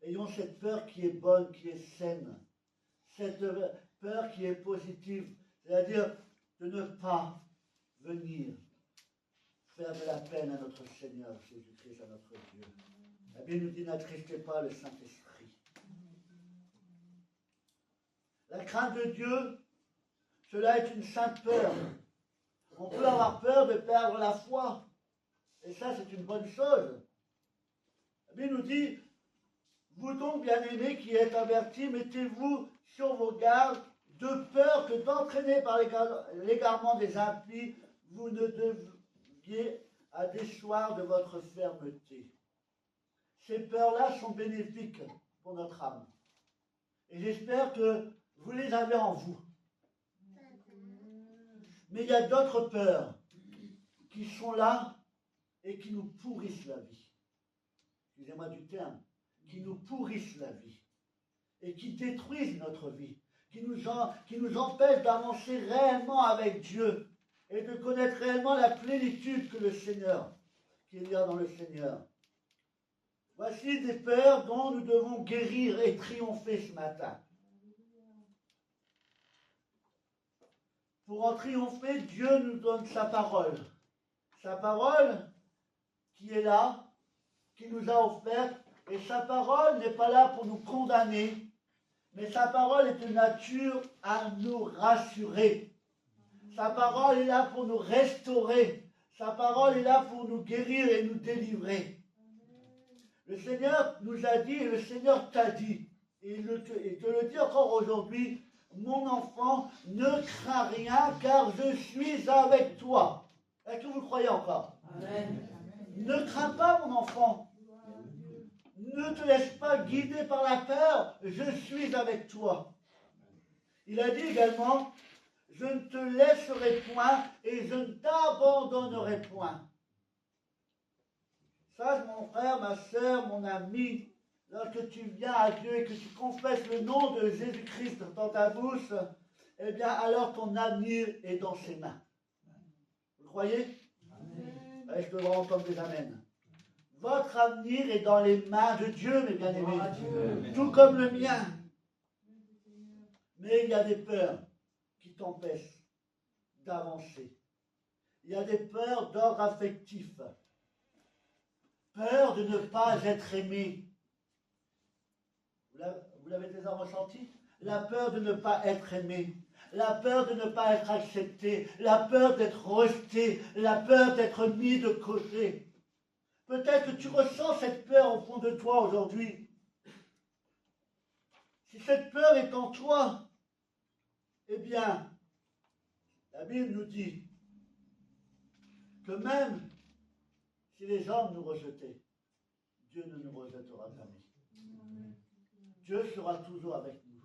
Ayons cette peur qui est bonne, qui est saine. Cette peur qui est positive. C'est-à-dire de ne pas venir faire de la peine à notre Seigneur Jésus-Christ, à notre Dieu. La Bible nous dit, n'attristez pas le Saint-Esprit. La crainte de Dieu, cela est une sainte peur. On peut avoir peur de perdre la foi. Et ça, c'est une bonne chose. La Bible nous dit, vous donc, bien-aimés qui êtes avertis, mettez-vous sur vos gardes, de peur que d'entraîner par l'égarement des impies, vous ne deviez à déchoir de votre fermeté. Ces peurs-là sont bénéfiques pour notre âme. Et j'espère que vous les avez en vous. Mais il y a d'autres peurs qui sont là et qui nous pourrissent la vie. Excusez-moi du terme. Qui nous pourrissent la vie. Et qui détruisent notre vie. Qui nous empêchent d'avancer réellement avec Dieu. Et de connaître réellement la plénitude que le Seigneur, qu'il y a dans le Seigneur. Voici des peurs dont nous devons guérir et triompher ce matin. Pour en triompher, Dieu nous donne sa parole. Sa parole qui est là, qui nous a offerte. Et sa parole n'est pas là pour nous condamner, mais sa parole est de nature à nous rassurer. Sa parole est là pour nous restaurer. Sa parole est là pour nous guérir et nous délivrer. Le Seigneur nous a dit, et le Seigneur t'a dit, et il te le dit encore aujourd'hui, mon enfant, ne crains rien, car je suis avec toi. Est-ce que vous le croyez encore? Amen. Ne crains pas, mon enfant. Ne te laisse pas guider par la peur, je suis avec toi. Il a dit également, je ne te laisserai point et je ne t'abandonnerai point. Sache, mon frère, ma soeur, mon ami, lorsque tu viens à Dieu et que tu confesses le nom de Jésus-Christ dans ta bouche, eh bien, alors ton avenir est dans ses mains. Vous croyez? Amen. Je devrais entendre des amens. Votre avenir est dans les mains de Dieu, mes bien-aimés, tout comme le mien. Mais il y a des peurs qui t'empêchent d'avancer. Il y a des peurs d'ordre affectif. Peur de ne pas être aimé. Vous l'avez déjà ressenti? La peur de ne pas être aimé. La peur de ne pas être accepté. La peur d'être rejeté. La peur d'être mis de côté. Peut-être que tu ressens cette peur au fond de toi aujourd'hui. Si cette peur est en toi, eh bien, la Bible nous dit que même si les hommes nous rejetaient, Dieu ne nous rejettera jamais. Dieu sera toujours avec nous.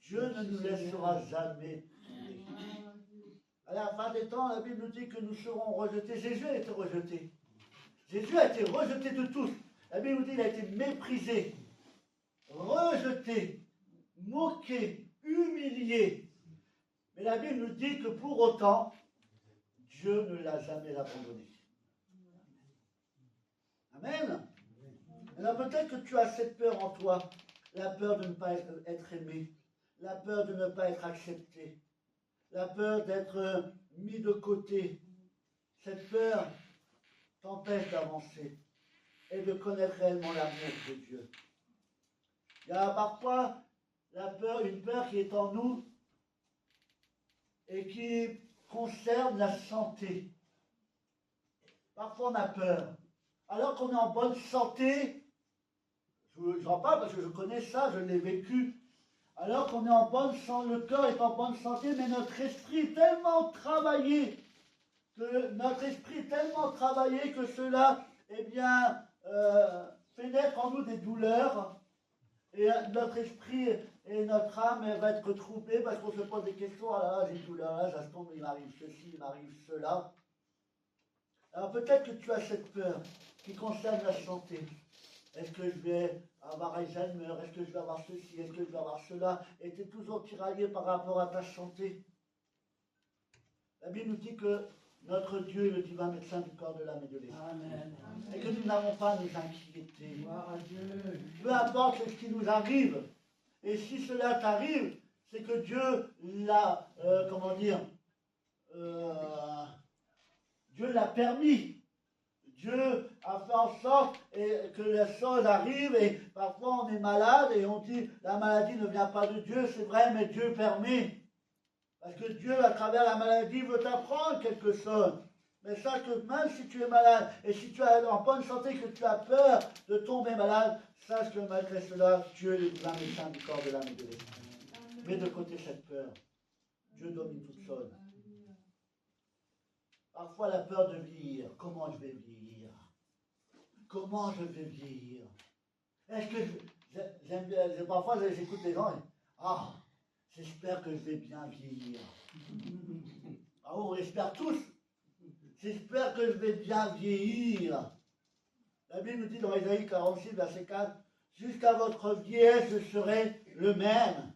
Dieu ne nous laissera jamais tomber. À la fin des temps, la Bible nous dit que nous serons rejetés. Jésus a été rejeté. Jésus a été rejeté de tous. La Bible nous dit qu'il a été méprisé, rejeté, moqué, humilié. Mais la Bible nous dit que pour autant, Dieu ne l'a jamais abandonné. Amen. Alors peut-être que tu as cette peur en toi, la peur de ne pas être aimé, la peur de ne pas être accepté, la peur d'être mis de côté. Cette peur t'empêche d'avancer et de connaître réellement l'amour de Dieu. Il y a parfois une peur qui est en nous et qui concerne la santé. Parfois on a peur. Alors qu'on est en bonne santé, je n'en parle parce que je connais ça, je l'ai vécu. alors qu'on est en bonne santé, le cœur est en bonne santé, mais notre esprit est tellement travaillé, que cela, eh bien, pénètre en nous des douleurs, et notre esprit et notre âme va être troublée parce qu'on se pose des questions. Ah là là, j'ai une douleur, là, ça se tombe, il m'arrive ceci, il m'arrive cela. Alors peut-être que tu as cette peur qui concerne la santé. Est-ce que je vais avoir Alzheimer? Est-ce que je vais avoir ceci? Est-ce que je vais avoir cela? Et tu es toujours tiraillé par rapport à ta santé. La Bible nous dit que notre Dieu est le divin médecin du corps, de l'âme et de l'esprit. Et que nous n'avons pas à nous inquiéter. Peu importe ce qui nous arrive. Et si cela t'arrive, c'est que Dieu l'a, Dieu l'a permis. Dieu a fait en sorte que les choses arrivent et parfois on est malade et on dit la maladie ne vient pas de Dieu, c'est vrai, mais Dieu permet. Parce que Dieu, à travers la maladie, veut t'apprendre quelque chose. Mais sache que même si tu es malade et si tu es en bonne santé, que tu as peur de tomber malade, sache que malgré cela, Dieu est le divin médecin du corps, de l'âme et de l'esprit. Mets de côté cette peur. Dieu domine toutes choses. Parfois la peur de vieillir. Comment je vais vieillir? Comment je vais vieillir? Est-ce que j'aime bien, parfois j'écoute les gens et j'espère que je vais bien vieillir. Ah bon, on l'espère tous. J'espère que je vais bien vieillir. La Bible nous dit dans Ésaïe 46, verset 4, jusqu'à votre vieillesse, je serai le même.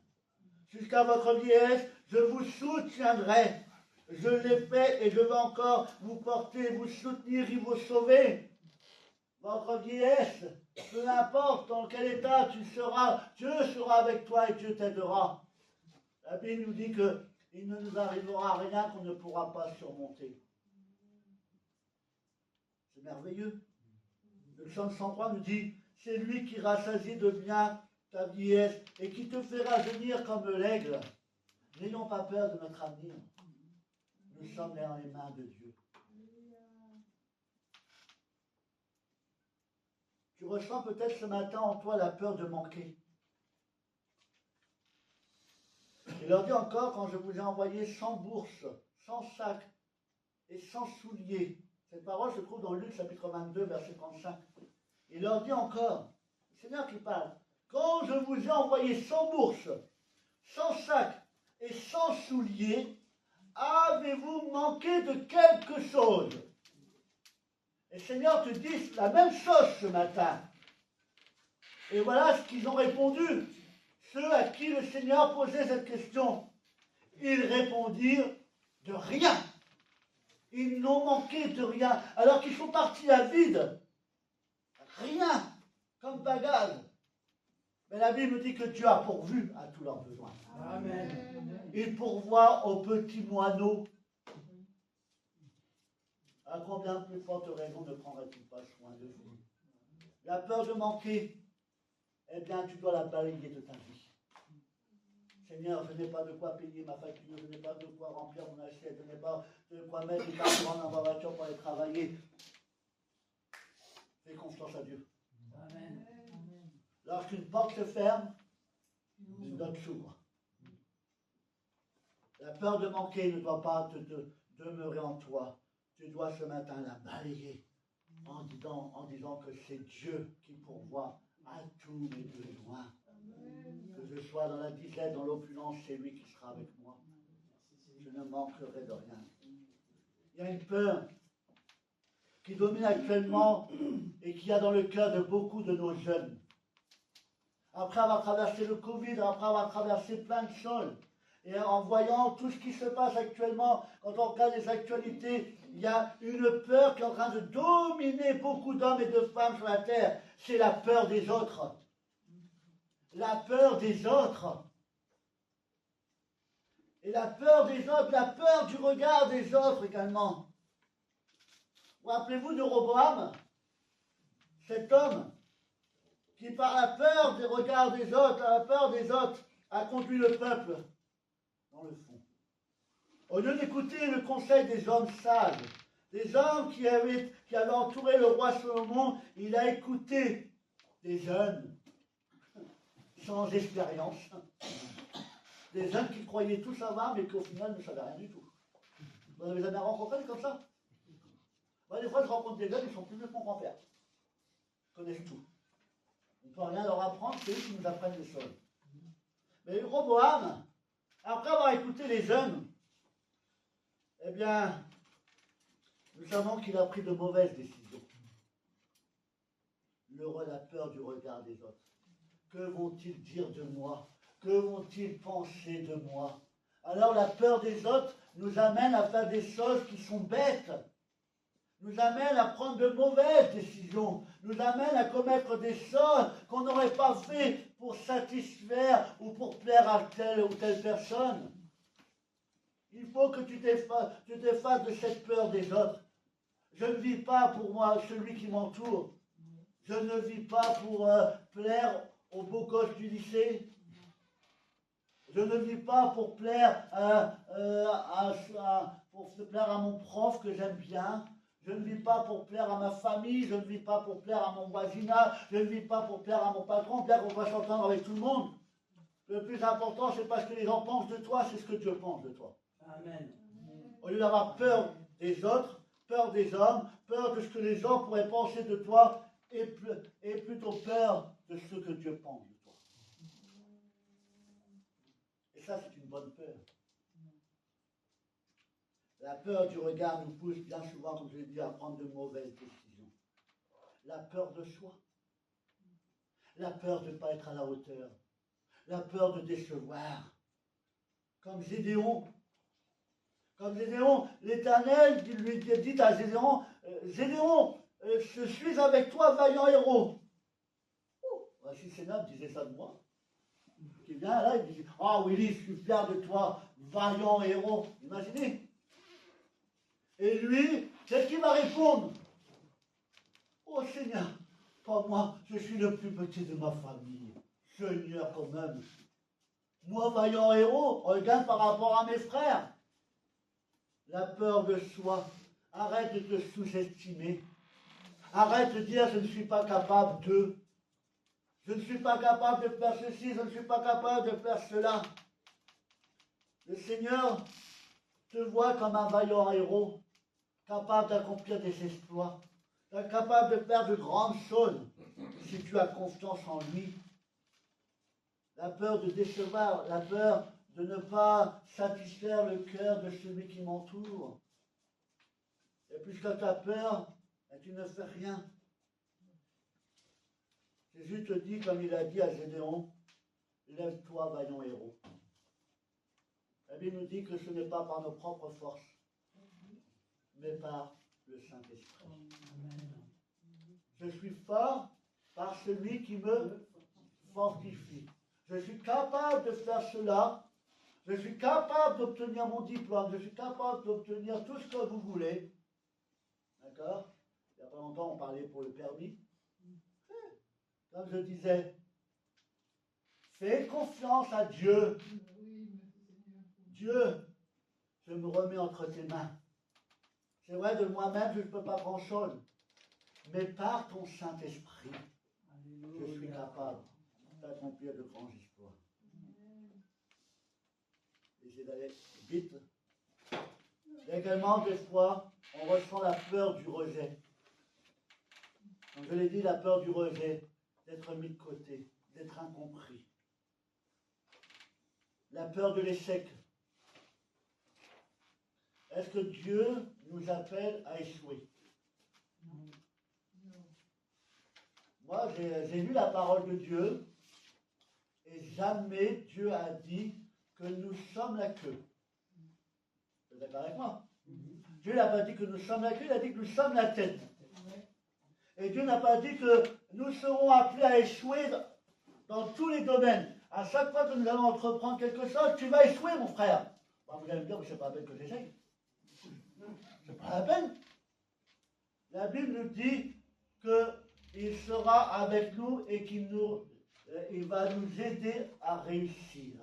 Jusqu'à votre vieillesse, je vous soutiendrai. Je l'ai fait et je vais encore vous porter, vous soutenir et vous sauver. Votre vieillesse, peu importe dans quel état tu seras, Dieu sera avec toi et Dieu t'aidera. La Bible nous dit qu'il ne nous arrivera rien qu'on ne pourra pas surmonter. C'est merveilleux. Le psaume 103 nous dit, c'est lui qui rassasie de bien ta vieillesse et qui te fera venir comme l'aigle. N'ayons pas peur de notre avenir. Nous sommes dans les mains de Dieu. Tu ressens peut-être ce matin en toi la peur de manquer. Il leur dit encore, quand je vous ai envoyé sans bourse, sans sac et sans souliers. Cette parole se trouve dans Luc chapitre 22, verset 35. Il leur dit encore, le Seigneur qui parle, quand je vous ai envoyé sans bourse, sans sac et sans souliers, avez-vous manqué de quelque chose? Et le Seigneur te dit la même chose ce matin. Et voilà ce qu'ils ont répondu. Ceux à qui le Seigneur posait cette question. Ils répondirent de rien. Ils n'ont manqué de rien. Alors qu'ils sont partis à vide. Rien. Comme bagage. Mais la Bible dit que Dieu a pourvu à tous leurs besoins. Amen. Il pourvoit aux petits moineaux. À combien plus forte raison ne prendrais-tu pas soin de vous? La peur de manquer, eh bien, tu dois la balayer de ta vie. Seigneur, je n'ai pas de quoi payer ma facture, je n'ai pas de quoi remplir mon assiette, je n'ai pas de quoi mettre du carburant dans ma voiture pour aller travailler. Fais confiance à Dieu. Amen. Lorsqu'une porte se ferme, une autre s'ouvre. La peur de manquer ne doit pas te demeurer en toi. Tu dois ce matin la balayer en disant que c'est Dieu qui pourvoit à tous mes besoins. Que je sois dans la disette, dans l'opulence, c'est lui qui sera avec moi. Je ne manquerai de rien. Il y a une peur qui domine actuellement et qui a dans le cœur de beaucoup de nos jeunes. Après avoir traversé le Covid, après avoir traversé plein de choses, et en voyant tout ce qui se passe actuellement, quand on regarde les actualités, il y a une peur qui est en train de dominer beaucoup d'hommes et de femmes sur la terre. C'est la peur des autres. La peur des autres. Et la peur des autres, la peur du regard des autres également. Vous rappelez-vous de Roboam, cet homme qui par la peur des regards des autres, la peur des autres, a conduit le peuple dans le fond. Au lieu d'écouter le conseil des hommes sages, des hommes qui avaient entouré le roi Salomon, il a écouté des jeunes. sans expérience. Des jeunes qui croyaient tout savoir, mais qui au final ne savaient rien du tout. Vous avez jamais rencontré comme ça? Moi, des fois, je rencontre des jeunes, ils sont plus vieux que mon grand-père. Ils connaissent tout. On ne peut rien leur apprendre, c'est eux qui nous apprennent les choses. Mais Roboam, après avoir écouté les jeunes, eh bien, nous savons qu'il a pris de mauvaises décisions. La peur du regard des autres. Que vont-ils dire de moi? Que vont-ils penser de moi? Alors la peur des autres nous amène à faire des choses qui sont bêtes, nous amène à prendre de mauvaises décisions, nous amène à commettre des choses qu'on n'aurait pas fait pour satisfaire ou pour plaire à telle ou telle personne. Il faut que tu t'effaces de cette peur des autres. Je ne vis pas pour moi, celui qui m'entoure. Je ne vis pas pour plaire aux beaux gosses du lycée. Je ne vis pas pour plaire à mon prof que j'aime bien. Je ne vis pas pour plaire à ma famille. Je ne vis pas pour plaire à mon voisinage. Je ne vis pas pour plaire à mon patron, bien qu'on va s'entendre avec tout le monde. Le plus important, c'est pas ce que les gens pensent de toi, c'est ce que Dieu pense de toi. Amen. Au lieu d'avoir peur des autres, peur des hommes, peur de ce que les gens pourraient penser de toi, et plutôt peur de ce que Dieu pense de toi. Et ça, c'est une bonne peur. La peur du regard nous pousse bien souvent, comme je l'ai dit, à prendre de mauvaises décisions. La peur de soi. La peur de ne pas être à la hauteur. La peur de décevoir. Comme Gédéon. L'Éternel lui dit à Gédéon, Gédéon, je suis avec toi, vaillant héros. Si Sénat disait ça de moi, qui vient là, il dit, ah Willy, je suis fier de toi, vaillant héros. Imaginez. Et lui, qu'est-ce qu'il va répondre? Oh Seigneur, pas moi, je suis le plus petit de ma famille. Seigneur quand même. Moi, vaillant héros, regarde par rapport à mes frères. La peur de soi. Arrête de te sous-estimer. Arrête de dire je ne suis pas capable de. Je ne suis pas capable de faire ceci, je ne suis pas capable de faire cela. Le Seigneur te voit comme un vaillant héros, capable d'accomplir des exploits, capable de faire de grandes choses si tu as confiance en lui. La peur de décevoir, la peur de ne pas satisfaire le cœur de celui qui m'entoure. Et puisque tu as peur, tu ne fais rien. Jésus te dit, comme il a dit à Gédéon, lève-toi, vaillant héros. La Bible nous dit que ce n'est pas par nos propres forces, mais par le Saint-Esprit. Je suis fort par celui qui me fortifie. Je suis capable de faire cela. Je suis capable d'obtenir mon diplôme. Je suis capable d'obtenir tout ce que vous voulez. D'accord? Il n'y a pas longtemps, on parlait pour le permis. Comme je disais, fais confiance à Dieu. Dieu, je me remets entre tes mains. C'est vrai, de moi-même, je ne peux pas grand-chose. Mais par ton Saint-Esprit, je suis capable d'accomplir de grands exploits. Essayez d'aller vite. Également, des fois, on ressent la peur du rejet. Comme je l'ai dit, la peur du rejet, d'être mis de côté, d'être incompris. La peur de l'échec. Est-ce que Dieu nous appelle à échouer? Moi, j'ai lu la parole de Dieu et jamais Dieu a dit que nous sommes la queue. Vous êtes d'accord avec moi? Dieu n'a pas dit que nous sommes la queue, il a dit que nous sommes la tête. Et Dieu n'a pas dit que nous serons appelés à échouer dans tous les domaines. À chaque fois que nous allons entreprendre quelque chose, tu vas échouer, mon frère. Bon, vous allez me dire, c'est pas la peine que j'essaye. C'est pas la peine. La Bible nous dit qu'il sera avec nous et qu'il va nous aider à réussir.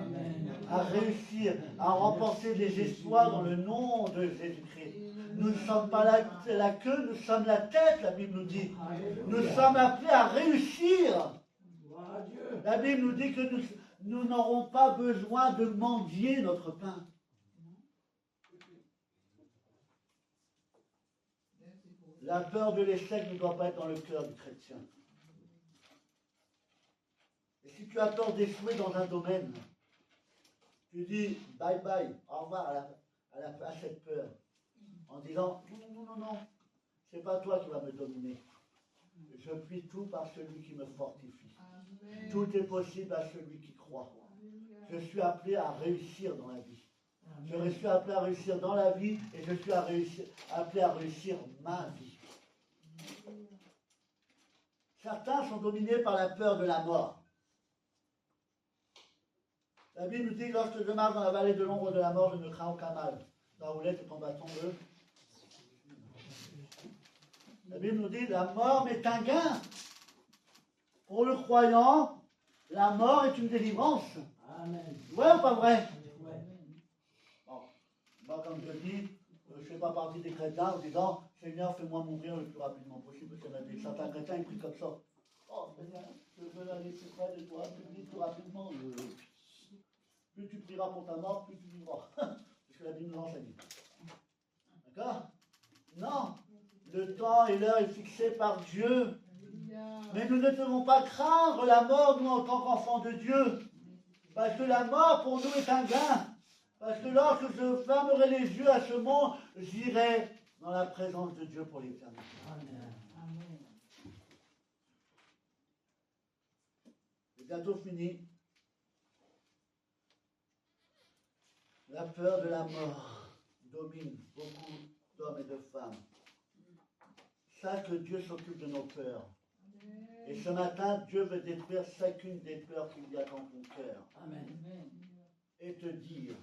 Amen. À réussir, à remporter des exploits dans le nom de Jésus-Christ. Nous ne sommes pas la queue, nous sommes la tête, la Bible nous dit. Nous sommes appelés à réussir. La Bible nous dit que nous n'aurons pas besoin de mendier notre pain. La peur de l'échec ne doit pas être dans le cœur du chrétien. Et si tu as peur d'échouer dans un domaine, tu dis bye bye, au revoir à cette peur, en disant non, c'est pas toi qui vas me dominer. Je puis tout par celui qui me fortifie. Amen. Tout est possible à celui qui croit. Je suis appelé à réussir dans la vie. Je suis appelé à réussir dans la vie et je suis appelé à réussir ma vie. Certains sont dominés par la peur de la mort. La Bible nous dit que lorsque je marche dans la vallée de l'ombre de la mort, je ne crains aucun mal. Ta roulette et ton bâton bleu. La Bible nous dit la mort est un gain. Pour le croyant, la mort est une délivrance. Amen. Ouais ou pas vrai? Bon, moi, comme je dis, je ne fais pas partie des chrétiens en disant Seigneur, fais-moi mourir le plus rapidement possible. Parce qu'il y en a des certains chrétiens qui prient comme ça. Oh Seigneur, je veux aller plus près de toi, plus rapidement. Plus tu prieras pour ta mort, plus tu vivras. C'est ce que la Bible nous enseigne. D'accord? Non. Le temps et l'heure est fixé par Dieu. Mais nous ne devons pas craindre la mort, nous, en tant qu'enfants de Dieu. Parce que la mort, pour nous, est un gain. Parce que lorsque je fermerai les yeux à ce monde, j'irai dans la présence de Dieu pour l'éternité. Amen. C'est bientôt fini. La peur de la mort domine beaucoup d'hommes et de femmes. Sache que Dieu s'occupe de nos peurs. Et ce matin, Dieu veut détruire chacune des peurs qu'il y a dans ton cœur. Amen. Et te dire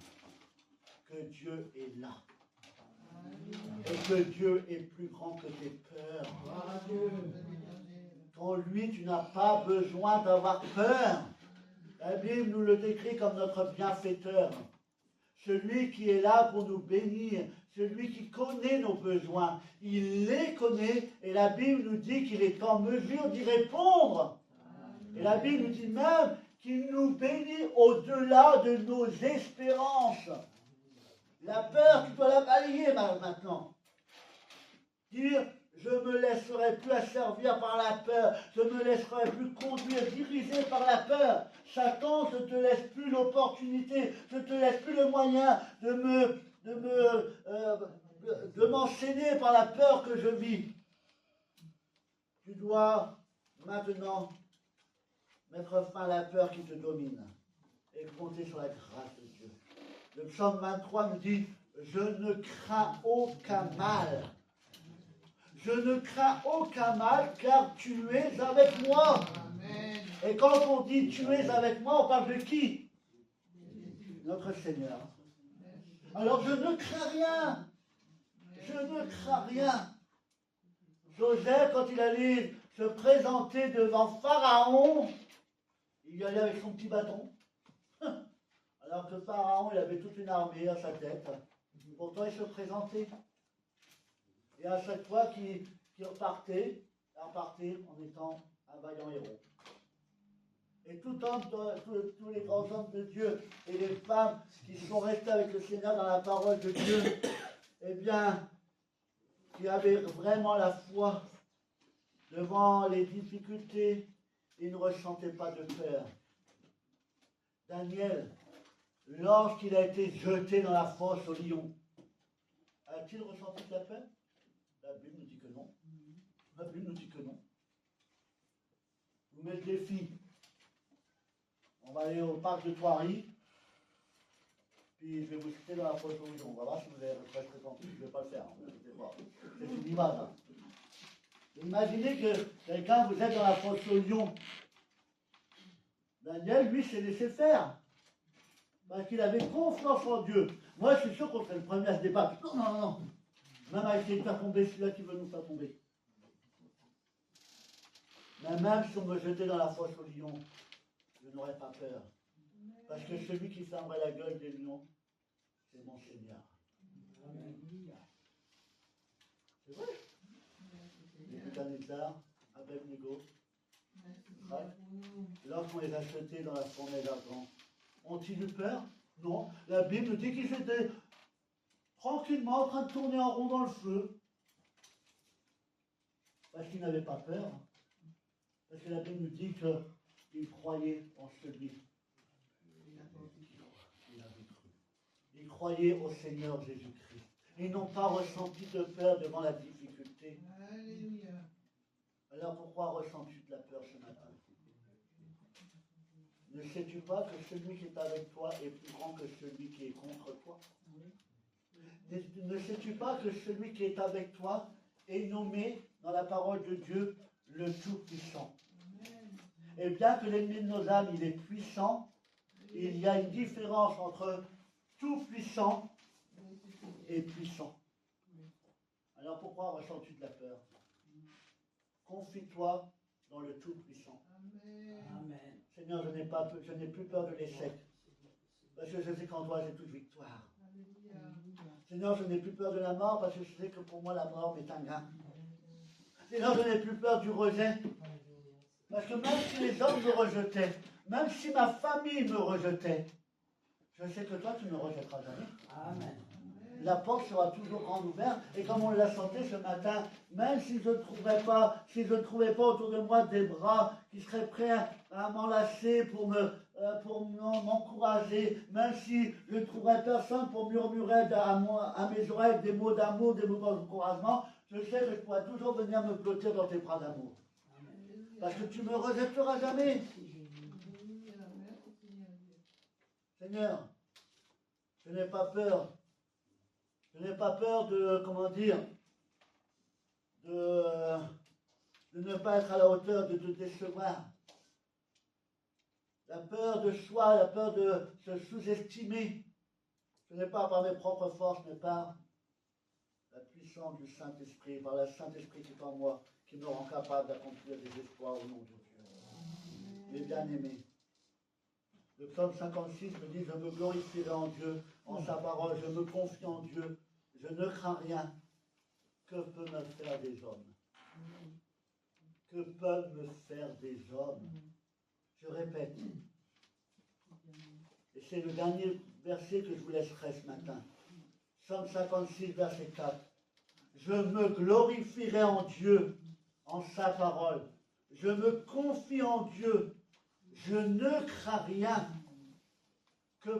que Dieu est là. Et que Dieu est plus grand que tes peurs. En lui, tu n'as pas besoin d'avoir peur. La Bible nous le décrit comme notre bienfaiteur. Celui qui est là pour nous bénir, celui qui connaît nos besoins, il les connaît et la Bible nous dit qu'il est en mesure d'y répondre. Et la Bible nous dit même qu'il nous bénit au-delà de nos espérances. La peur, tu dois la balayer maintenant. Dire, je ne me laisserai plus asservir par la peur, je ne me laisserai plus conduire, diriger par la peur. Satan, je ne te laisse plus l'opportunité, je ne te laisse plus le moyen de m'enchaîner par la peur que je vis. Tu dois maintenant mettre fin à la peur qui te domine et compter sur la grâce de Dieu. Le psaume 23 nous dit, je ne crains aucun mal. Je ne crains aucun mal car tu es avec moi. Amen. Et quand on dit tu es avec moi, on parle de qui? Notre Seigneur. Alors je ne crains rien. Je ne crains rien. Joseph, quand il allait se présenter devant Pharaon, il y allait avec son petit bâton. Alors que Pharaon, il avait toute une armée à sa tête. Pourtant, il se présentait. Et à chaque fois qu'il repartait en étant un vaillant héros. Et tout homme, tous les grands hommes de Dieu et les femmes qui sont restés avec le Seigneur dans la parole de Dieu, eh bien, qui avaient vraiment la foi devant les difficultés, ils ne ressentaient pas de peur. Daniel, lorsqu'il a été jeté dans la fosse au lion, a-t-il ressenti de la peur? La Bible nous dit que non. La Bible nous dit que non. Vous mettez les filles. On va aller au parc de Thoiry. Puis je vais vous citer dans la fosse au lion. On va voir si vous allez rester tranquille. Je ne vais pas le faire. C'est une image. Hein. Imaginez que quelqu'un vous êtes dans la fosse au lion. Daniel, lui, s'est laissé faire. Parce qu'il avait confiance en Dieu. Moi, je suis sûr qu'on serait le premier à se débattre. Non, non, non. Même à essayer de faire tomber celui-là qui veut nous faire tomber. Mais même si on me jetait dans la fosse au lion, je n'aurais pas peur. Parce que celui qui fermerait la gueule des lions, c'est mon Seigneur. Amen. C'est vrai. Nebuchadnezzar, Abednego, Israël, lorsqu'on les a jetés dans la fournaise ardente. Ont-ils eu peur? Non. La Bible dit qu'ils étaient tranquillement en train de tourner en rond dans le feu. Parce qu'ils n'avaient pas peur. Parce que la Bible nous dit qu'ils croyaient en celui qui avait cru. Ils croyaient au Seigneur Jésus-Christ. Ils n'ont pas ressenti de peur devant la difficulté. Alléluia. Alors pourquoi ressens-tu de la peur ce matin? Ne sais-tu pas que celui qui est avec toi est plus grand que celui qui est contre toi? Ne sais-tu pas que celui qui est avec toi est nommé dans la parole de Dieu le Tout-Puissant? Et bien que l'ennemi de nos âmes, il est puissant, il y a une différence entre Tout-Puissant et puissant. Alors pourquoi ressens-tu de la peur? Confie-toi dans le Tout-Puissant. Amen. Seigneur, je n'ai plus peur de l'échec. Parce que je sais qu'en toi, j'ai toute victoire. Alléluia. Seigneur, je n'ai plus peur de la mort parce que je sais que pour moi, la mort est un gain. Seigneur, je n'ai plus peur du rejet. Parce que même si les hommes me rejetaient, même si ma famille me rejetait, je sais que toi, tu ne me rejetteras jamais. Amen. La porte sera toujours grande ouverte. Et comme on l'a chanté ce matin, même si je ne trouvais pas autour de moi des bras qui seraient prêts à m'enlacer pour m'encourager, même si je ne trouverais personne pour murmurer à mes oreilles des mots d'amour, des mots d'encouragement, je sais que je pourrais toujours venir me blottir dans tes bras d'amour. Parce que tu ne me rejetteras jamais. Seigneur, je n'ai pas peur. Je n'ai pas peur de, de ne pas être à la hauteur, de te décevoir. La peur de soi, la peur de se sous-estimer. Ce n'est pas par mes propres forces, mais par la puissance du Saint-Esprit, par le Saint-Esprit qui est en moi, qui me rend capable d'accomplir des espoirs au nom de Dieu. Mes bien-aimés, le psaume 56 me dit, je me glorifierai en Dieu, en sa parole, je me confie en Dieu, je ne crains rien. Que peut me faire des hommes? Que peuvent me faire des hommes? Je répète, et c'est le dernier verset que je vous laisserai ce matin. Psaume 56, verset 4. Je me glorifierai en Dieu, en sa parole. Je me confie en Dieu. Je ne crains rien. Que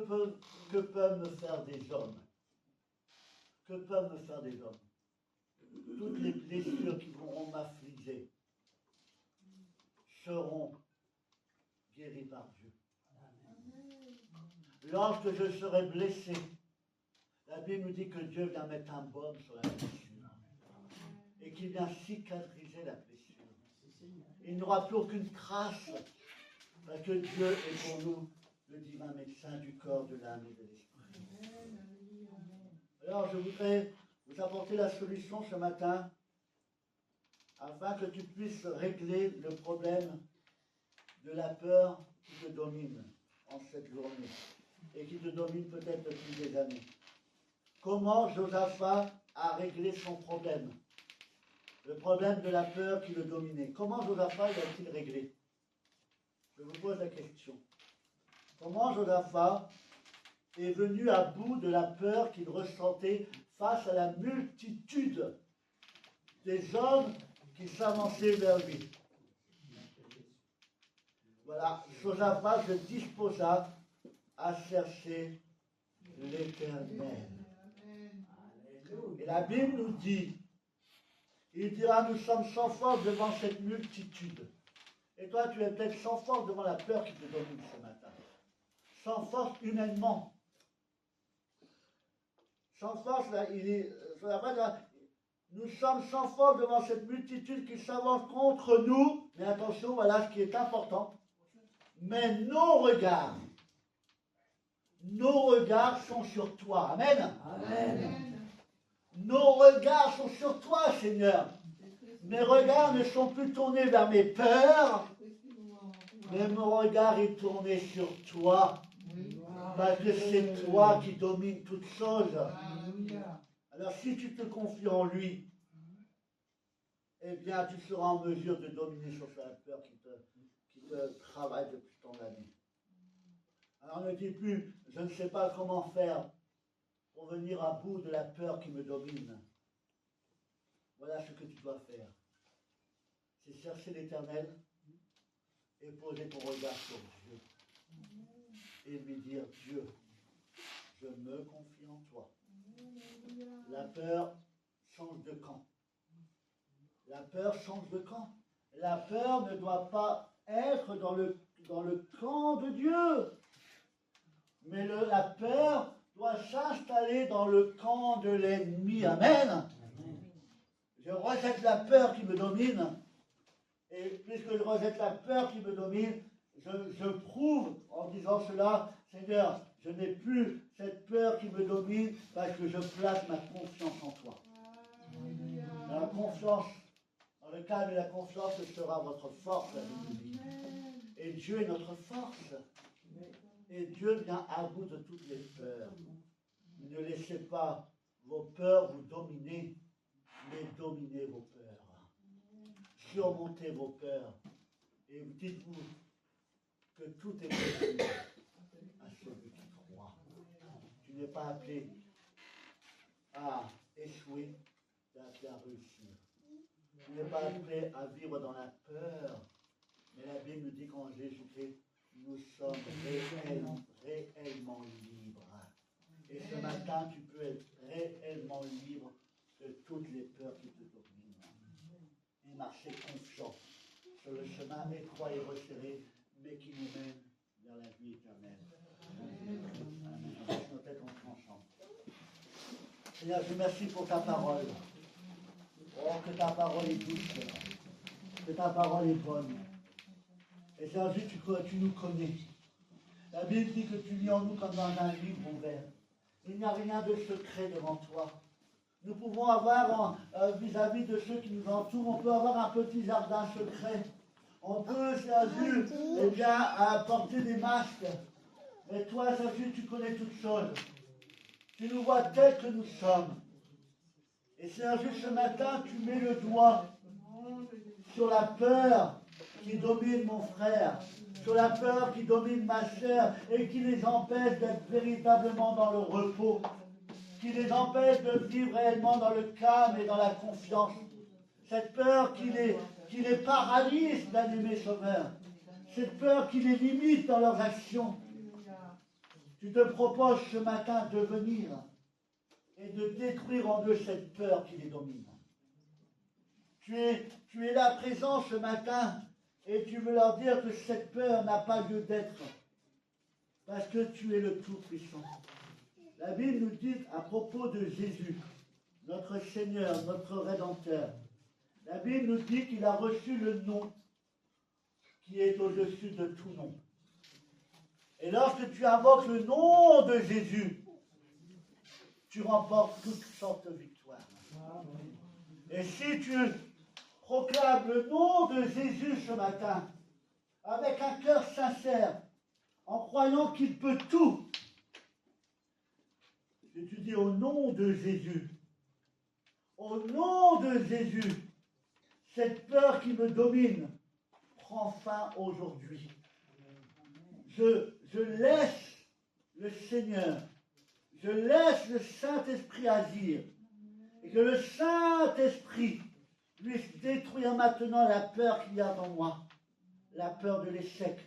peuvent me faire des hommes? Que peuvent me faire des hommes? Toutes les blessures qui pourront m'affliger seront guéries par Dieu. Lorsque je serai blessé, la Bible nous dit que Dieu vient mettre un baume sur la blessure et qu'il vient cicatriser la blessure. Il n'y aura plus aucune trace parce que Dieu est pour nous le divin médecin du corps, de l'âme et de l'esprit. Alors je voudrais vous apporter la solution ce matin afin que tu puisses régler le problème de la peur qui te domine en cette journée et qui te domine peut-être depuis des années. Comment Josaphat a réglé son problème? Le problème de la peur qui le dominait. Comment Josaphat l'a-t-il réglé? Je vous pose la question. Comment Josaphat est venu à bout de la peur qu'il ressentait face à la multitude des hommes qui s'avançaient vers lui? Voilà, Josaphat se disposa à chercher l'Éternel. Et la Bible nous dit, il dira, nous sommes sans force devant cette multitude. Et toi, tu es peut-être sans force devant la peur qui te domine ce matin. Sans force humainement. Sans force, là, nous sommes sans force devant cette multitude qui s'avance contre nous. Mais attention, voilà ce qui est important. Mais nos regards sont sur toi. Amen. Amen. Nos regards sont sur toi, Seigneur. Mes regards ne sont plus tournés vers mes peurs, mais mon regard est tourné sur toi. Parce que c'est toi qui domines toutes choses. Alors si tu te confies en lui, eh bien tu seras en mesure de dominer sur la peur qui travail depuis ton ami. Alors ne dis plus, je ne sais pas comment faire pour venir à bout de la peur qui me domine. Voilà ce que tu dois faire. C'est chercher l'Éternel et poser ton regard sur Dieu. Et lui dire, Dieu, je me confie en toi. La peur change de camp. La peur change de camp. La peur ne doit pas être dans le camp de Dieu. Mais la peur doit s'installer dans le camp de l'ennemi. Amen. Je rejette la peur qui me domine. Et puisque je rejette la peur qui me domine, je prouve en disant cela, Seigneur, je n'ai plus cette peur qui me domine parce que je place ma confiance en toi. Dans la confiance, dans le calme et la confiance sera votre force, la Bible dit. Et Dieu est notre force. Et Dieu vient à bout de toutes les peurs. Ne laissez pas vos peurs vous dominer, mais dominez vos peurs. Surmontez vos peurs. Et dites-vous que tout est possible à celui qui croit. Tu n'es pas appelé à échouer, tu es appelé à réussir. Tu n'es pas appelé à vivre dans la peur. Mais la Bible nous dit qu'en Jésus-Christ, nous sommes réellement libres. Et ce matin, tu peux être réellement libre de toutes les peurs qui te dominent. Et marcher confiant sur le chemin étroit et resserré, mais qui nous mène vers la vie éternelle. Amen. Baisse nos têtes ensemble. Seigneur, je te remercie pour ta parole. Oh, que ta parole est douce, que ta parole est bonne. Et Seigneur Jésus, tu nous connais. La Bible dit que tu lis en nous comme dans un livre ouvert. Il n'y a rien de secret devant toi. Nous pouvons avoir, vis-à-vis de ceux qui nous entourent, on peut avoir un petit jardin secret. On peut, Seigneur Jésus, eh bien, porter des masques. Mais toi, Seigneur Jésus, tu connais toutes choses. Tu nous vois tels que nous sommes. Et Seigneur Jésus, ce matin, tu mets le doigt sur la peur qui domine mon frère, sur la peur qui domine ma sœur et qui les empêche d'être véritablement dans le repos, qui les empêche de vivre réellement dans le calme et dans la confiance. Cette peur qui les paralyse, bien-aimé Sauveur. Cette peur qui les limite dans leurs actions. Tu te proposes ce matin de venir et de détruire en eux cette peur qui les domine. Tu es là présent ce matin et tu veux leur dire que cette peur n'a pas lieu d'être parce que tu es le Tout-Puissant. La Bible nous dit à propos de Jésus, notre Seigneur, notre Rédempteur, la Bible nous dit qu'il a reçu le nom qui est au-dessus de tout nom. Et lorsque tu invoques le nom de Jésus, tu remportes toutes sortes de victoires. Et si tu proclames le nom de Jésus ce matin, avec un cœur sincère, en croyant qu'il peut tout, si tu dis au nom de Jésus, au nom de Jésus, cette peur qui me domine prend fin aujourd'hui. Je laisse le Seigneur, je laisse le Saint-Esprit agir, et que le Saint-Esprit puisse détruire maintenant la peur qu'il y a dans moi, la peur de l'échec.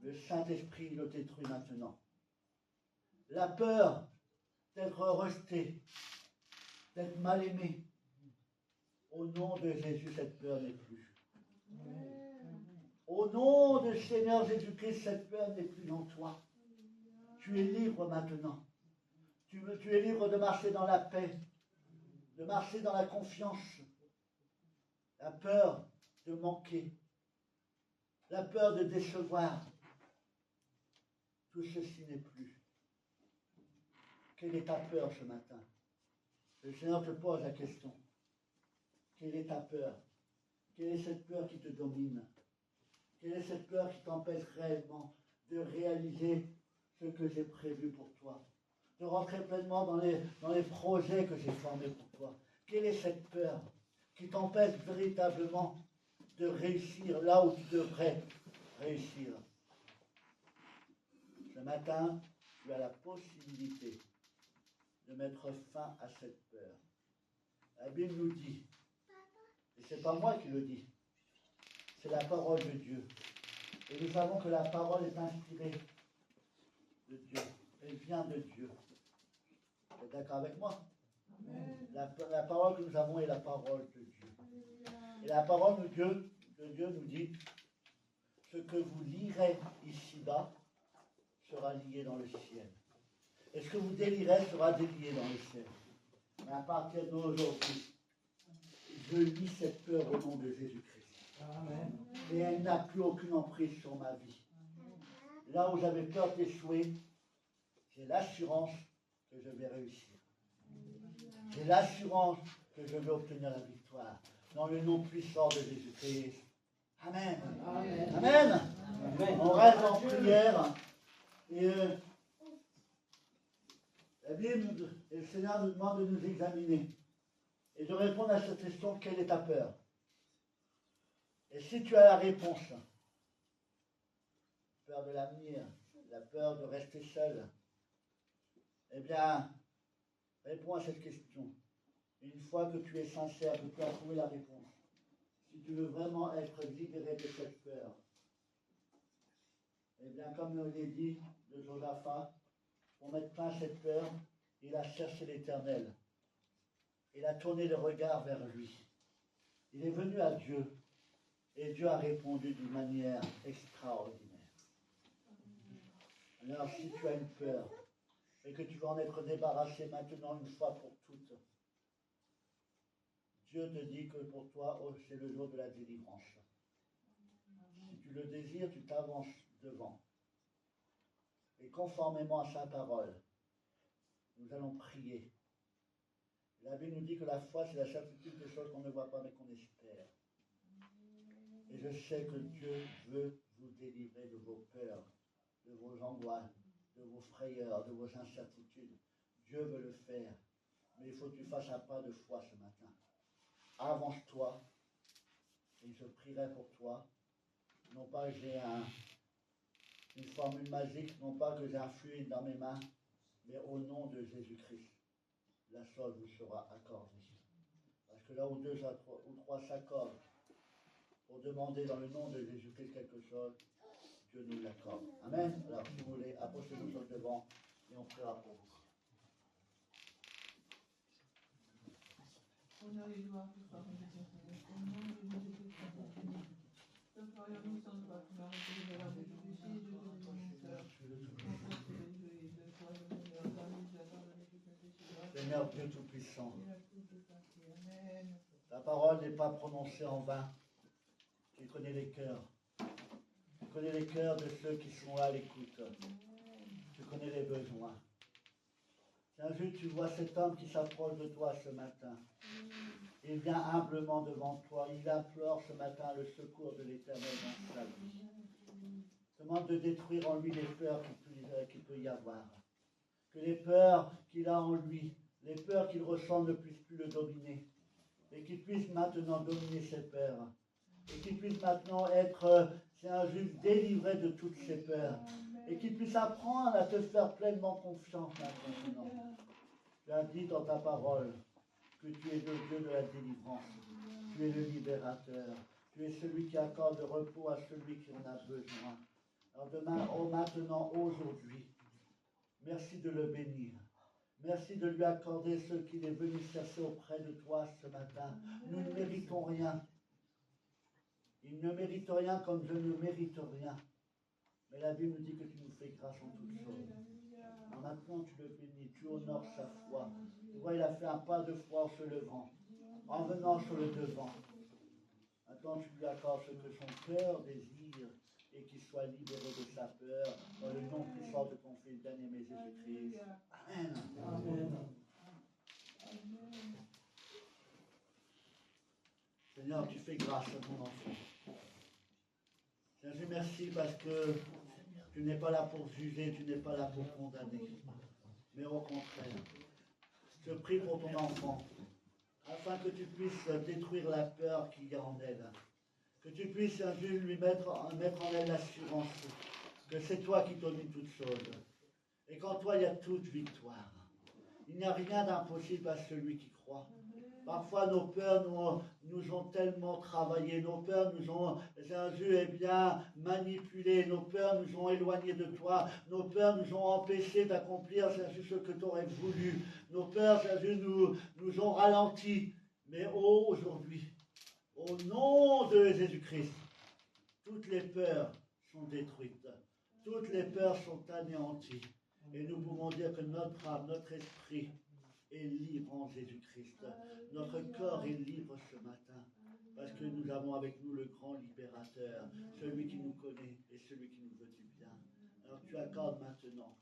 Le Saint-Esprit le détruit maintenant. La peur d'être rejeté, d'être mal aimé. Au nom de Jésus, cette peur n'est plus. Au nom du Seigneur Jésus-Christ, cette peur n'est plus en toi. Tu es libre maintenant. Tu es libre de marcher dans la paix, de marcher dans la confiance. La peur de manquer, la peur de décevoir. Tout ceci n'est plus. Quelle est ta peur ce matin? Le Seigneur te pose la question. Quelle est ta peur? Quelle est cette peur qui te domine? Quelle est cette peur qui t'empêche réellement de réaliser ce que j'ai prévu pour toi? De rentrer pleinement dans les projets que j'ai formés pour toi? Quelle est cette peur qui t'empêche véritablement de réussir là où tu devrais réussir. Ce matin, tu as la possibilité de mettre fin à cette peur. La Bible nous dit, et ce n'est pas moi qui le dis, c'est la parole de Dieu. Et nous savons que la parole est inspirée de Dieu. Elle vient de Dieu. Vous êtes d'accord avec moi? La parole que nous avons est la parole de Dieu. Et la parole de Dieu nous dit, ce que vous lirez ici-bas sera lié dans le ciel. Et ce que vous délirez sera délié dans le ciel. Mais à partir d'aujourd'hui, je lis cette peur au nom de Jésus-Christ. Amen. Et elle n'a plus aucune emprise sur ma vie. Là où j'avais peur d'échouer, j'ai l'assurance que je vais réussir. J'ai l'assurance que je vais obtenir la victoire. Dans le nom puissant de Jésus-Christ. Amen. Amen. Amen. Amen. On reste en prière. Et la Bible et le Seigneur nous demande de nous examiner. Et de répondre à cette question, quelle est ta peur? Et si tu as la réponse, peur de l'avenir, la peur de rester seul, eh bien, réponds à cette question. Une fois que tu es sincère, que tu as trouvé la réponse, si tu veux vraiment être libéré de cette peur, eh bien, comme on l'a dit de Josaphat, pour mettre fin à cette peur, il a cherché l'Éternel. Il a tourné le regard vers lui. Il est venu à Dieu. Et Dieu a répondu d'une manière extraordinaire. Alors, si tu as une peur, et que tu veux en être débarrassé maintenant une fois pour toutes, Dieu te dit que pour toi, oh, c'est le jour de la délivrance. Si tu le désires, tu t'avances devant. Et conformément à sa parole, nous allons prier. La Bible nous dit que la foi, c'est la certitude des choses qu'on ne voit pas, mais qu'on espère. Et je sais que Dieu veut vous délivrer de vos peurs, de vos angoisses, de vos frayeurs, de vos incertitudes. Dieu veut le faire. Mais il faut que tu fasses un pas de foi ce matin. Avance-toi et je prierai pour toi. Non pas que j'ai une formule magique, non pas que j'ai un fluide dans mes mains, mais au nom de Jésus-Christ, la chose vous sera accordée. Parce que là où deux ou trois s'accordent pour demander dans le nom de Jésus-Christ quelque chose, Dieu nous l'accorde. Amen. Alors si vous voulez, approchez-vous sur le devant et on priera pour vous. Honneur et gloire tout soit rendu au Seigneur. Au nom de Jésus-Christ, te croyons-nous sans toi, tu m'as retiré de l'âme du péché, je te bénis mon cœur. Mon cœur se réjouit de toi, le Seigneur, ta mise à pardonner tous mes péchés. Seigneur Dieu Tout-Puissant, Et la coupe de papier. Amen. ta parole n'est pas prononcée en vain. Tu connais les cœurs. Tu connais les cœurs de ceux qui sont là à l'écoute. Tu connais les besoins. Tiens, juste, tu vois cet homme qui s'approche de toi ce matin. Il vient humblement devant toi. Il implore ce matin le secours de l'Éternel dans sa vie. Demande de détruire en lui les peurs qu'il peut y avoir. Que les peurs qu'il a en lui, les peurs qu'il ressent ne puissent plus le dominer. Et qu'il puisse maintenant dominer ses peurs. Et qu'il puisse maintenant être, juste délivré de toutes ses peurs. Et qu'il puisse apprendre à te faire pleinement confiance maintenant. Tu as dit dans ta parole que tu es le Dieu de la délivrance. Tu es le libérateur. Tu es celui qui accorde le repos à celui qui en a besoin. Alors demain, maintenant, aujourd'hui, merci de le bénir. Merci de lui accorder ce qu'il est venu chercher auprès de toi ce matin. Nous ne méritons rien. Il ne mérite rien comme je ne mérite rien. Mais la Bible nous dit que tu nous fais grâce en toutes choses. Alors maintenant, tu le bénis, tu honores sa foi. Tu vois, il a fait un pas de foi en se levant, en venant sur le devant. Maintenant, tu lui accordes ce que son cœur désire et qu'il soit libéré de sa peur dans le nom puissant de ton Fils bien-aimé Jésus-Christ. Amen. Amen. Seigneur, tu fais grâce à ton enfant. Jésus, merci parce que tu n'es pas là pour juger, tu n'es pas là pour condamner. Mais au contraire, je prie pour ton enfant, afin que tu puisses détruire la peur qu'il y a en elle. Que tu puisses un jour lui mettre en elle l'assurance que c'est toi qui domines toutes choses. Et qu'en toi, il y a toute victoire. Il n'y a rien d'impossible à celui qui croit. Parfois, nos peurs nous ont tellement travaillé, nos peurs nous ont, Jésus, manipulé, nos peurs nous ont éloignés de toi, nos peurs nous ont empêchés d'accomplir, Jésus, ce que tu aurais voulu. Nos peurs, Jésus, nous ont ralentis. Mais aujourd'hui, au nom de Jésus-Christ, toutes les peurs sont détruites, toutes les peurs sont anéanties. Et nous pouvons dire que notre âme, notre esprit est libre en Jésus-Christ. Notre corps est libre ce matin. Parce que nous avons avec nous le grand libérateur, celui qui nous connaît et celui qui nous veut du bien. Alors tu accordes maintenant,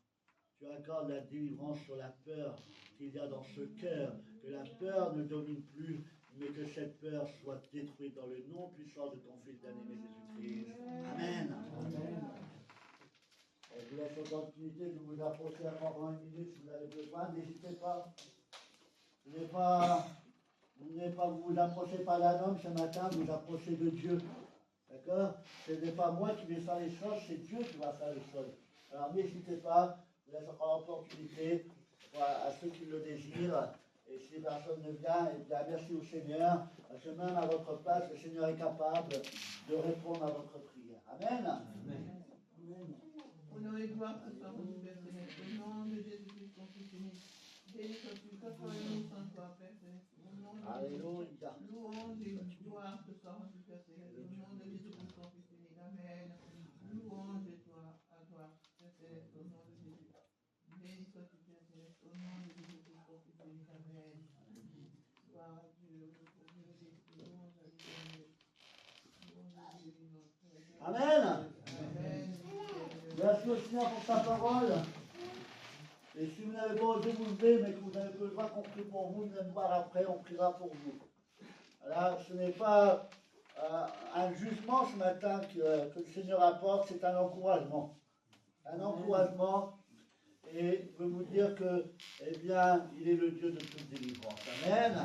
tu accordes la délivrance sur la peur qu'il y a dans ce cœur, que la peur ne domine plus, mais que cette peur soit détruite dans le nom puissant de ton Fils bien-aimé Jésus-Christ. Amen. Amen. Je vous laisse l'opportunité de vous approcher encore 1 minute si vous avez besoin. N'hésitez pas. Vous vous approchez pas d'un homme ce matin, vous vous approchez de Dieu. D'accord? Ce n'est pas moi qui vais faire les choses, c'est Dieu qui va faire les choses. Alors n'hésitez pas, je vous laisse encore l'opportunité à ceux qui le désirent. Et si personne ne vient, eh bien merci au Seigneur, parce que même à votre place, le Seigneur est capable de répondre à votre prière. Amen. Amen. Amen. Honneur et gloire te soit rendu, Père Céleste, au nom de Jésus-Christ, ton Fils unique. Béni sois-tu, que soyons sans toi, Père Céleste, au nom de Alléluia. Jésus. Louange et gloire te soit rendu, Père Céleste, au nom de Jésus-Christ, ton Fils unique. Amen. Louange et gloire, Père Céleste, au nom de Jésus. Béni sois-tu, Père Céleste, au nom de Jésus-Christ, ton Fils unique. Amen. Gloire à Dieu, louange à Dieu. Louange à Dieu, Amen. Amen. Merci au Seigneur pour sa parole. Et si vous n'avez pas osé vous lever, mais que vous avez besoin qu'on prie pour vous, venez me voir après, on priera pour vous. Alors, ce n'est pas un jugement ce matin que le Seigneur apporte, c'est un encouragement. Un encouragement, et je veux vous dire que, eh bien, il est le Dieu de toute délivrance. Amen.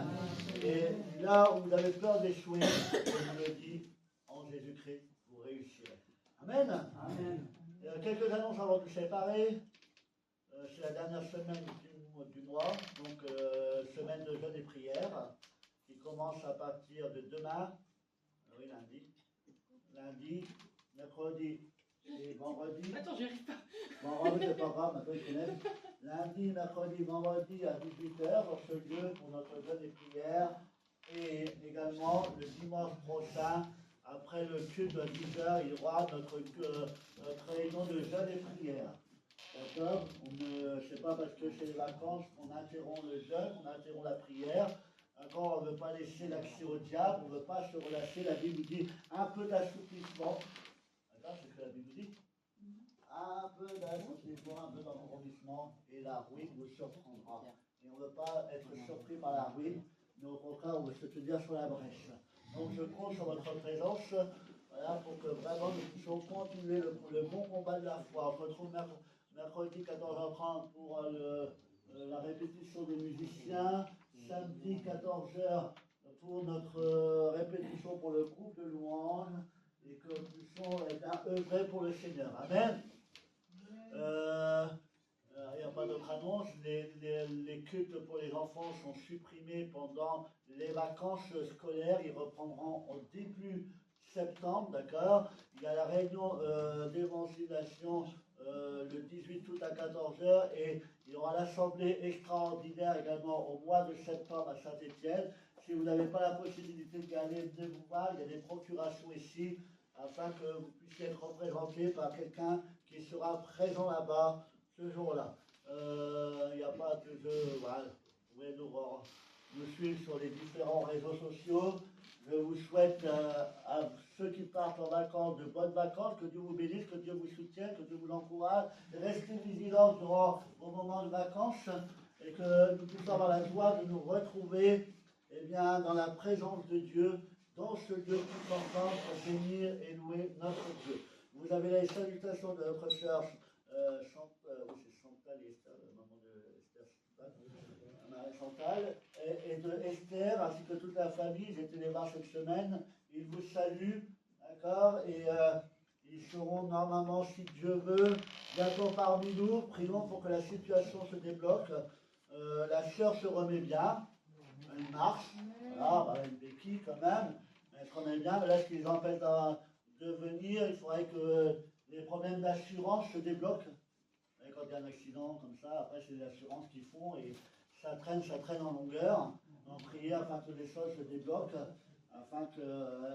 Et là où vous avez peur d'échouer, je vous le dis, en Jésus-Christ, vous réussirez. Amen. Amen. Quelques annonces avant de nous séparer. C'est la dernière semaine du mois, donc semaine de jeûne et prière, qui commence à partir de demain, oui, lundi, mercredi et vendredi. Attends, j'y arrive pas. Vendredi, c'est pas grave, maintenant je connais. Lundi, mercredi, vendredi à 18h dans ce lieu pour notre jeûne et prière. Et également le dimanche prochain, après le culte de 10h, il y aura notre réunion de jeûne et prière. D'accord? C'est pas parce que c'est les vacances qu'on interrompt le jeûne, qu'on interrompt la prière. Encore, on ne veut pas laisser l'accès au diable, on ne veut pas se relâcher. La Bible dit un peu d'assouplissement. D'accord? C'est ce que la Bible dit. Un peu d'assouplissement, un peu d'endormissement, et la ruine vous surprendra. Et on ne veut pas être surpris par la ruine, mais au contraire, on veut se tenir sur la brèche. Donc je compte sur votre présence, voilà, pour que vraiment nous puissions continuer le bon combat de la foi. On se retrouve mercredi 14h30 pour la répétition des musiciens, samedi 14h pour notre répétition pour le groupe de louanges, et que nous puissions œuvrer pour le Seigneur. Amen. Il n'y a pas d'autre annonce. Les cultes pour les enfants sont supprimés pendant les vacances scolaires. Ils reprendront au début septembre, d'accord? Il y a la réunion d'évangélisation le 18 août à 14h et il y aura l'assemblée extraordinaire également au mois de septembre à Saint-Étienne. Si vous n'avez pas la possibilité d'y aller, venez vous voir. Il y a des procurations ici afin que vous puissiez être représenté par quelqu'un qui sera présent là-bas ce jour-là. Il n'y a pas de jeu. Voilà. Vous pouvez nous suivre sur les différents réseaux sociaux. Je vous souhaite à ceux qui partent en vacances de bonnes vacances, que Dieu vous bénisse, que Dieu vous soutienne, que Dieu vous encourage. Restez vigilants durant vos moments de vacances et que nous puissions avoir la joie de nous retrouver dans la présence de Dieu, dans ce lieu tous ensemble pour bénir et louer notre Dieu. Vous avez les salutations de notre sœur Chantal et Esther, maman de Esther Chantal, et de Esther, ainsi que toute la famille. J'ai été les voir cette semaine. Ils vous saluent D'accord? Et ils seront normalement, si Dieu veut, bientôt parmi nous. Prions pour que la situation se débloque. La sœur se remet bien. Elle marche. Voilà, bah, une béquille quand même. Elle se remet bien. Mais là, ce qui les empêche de venir, il faudrait que les problèmes d'assurance se débloquent. Et quand il y a un accident comme ça, après, c'est les assurances qui font. Et ça traîne en longueur. Donc, prier afin que les choses se débloquent. Afin que,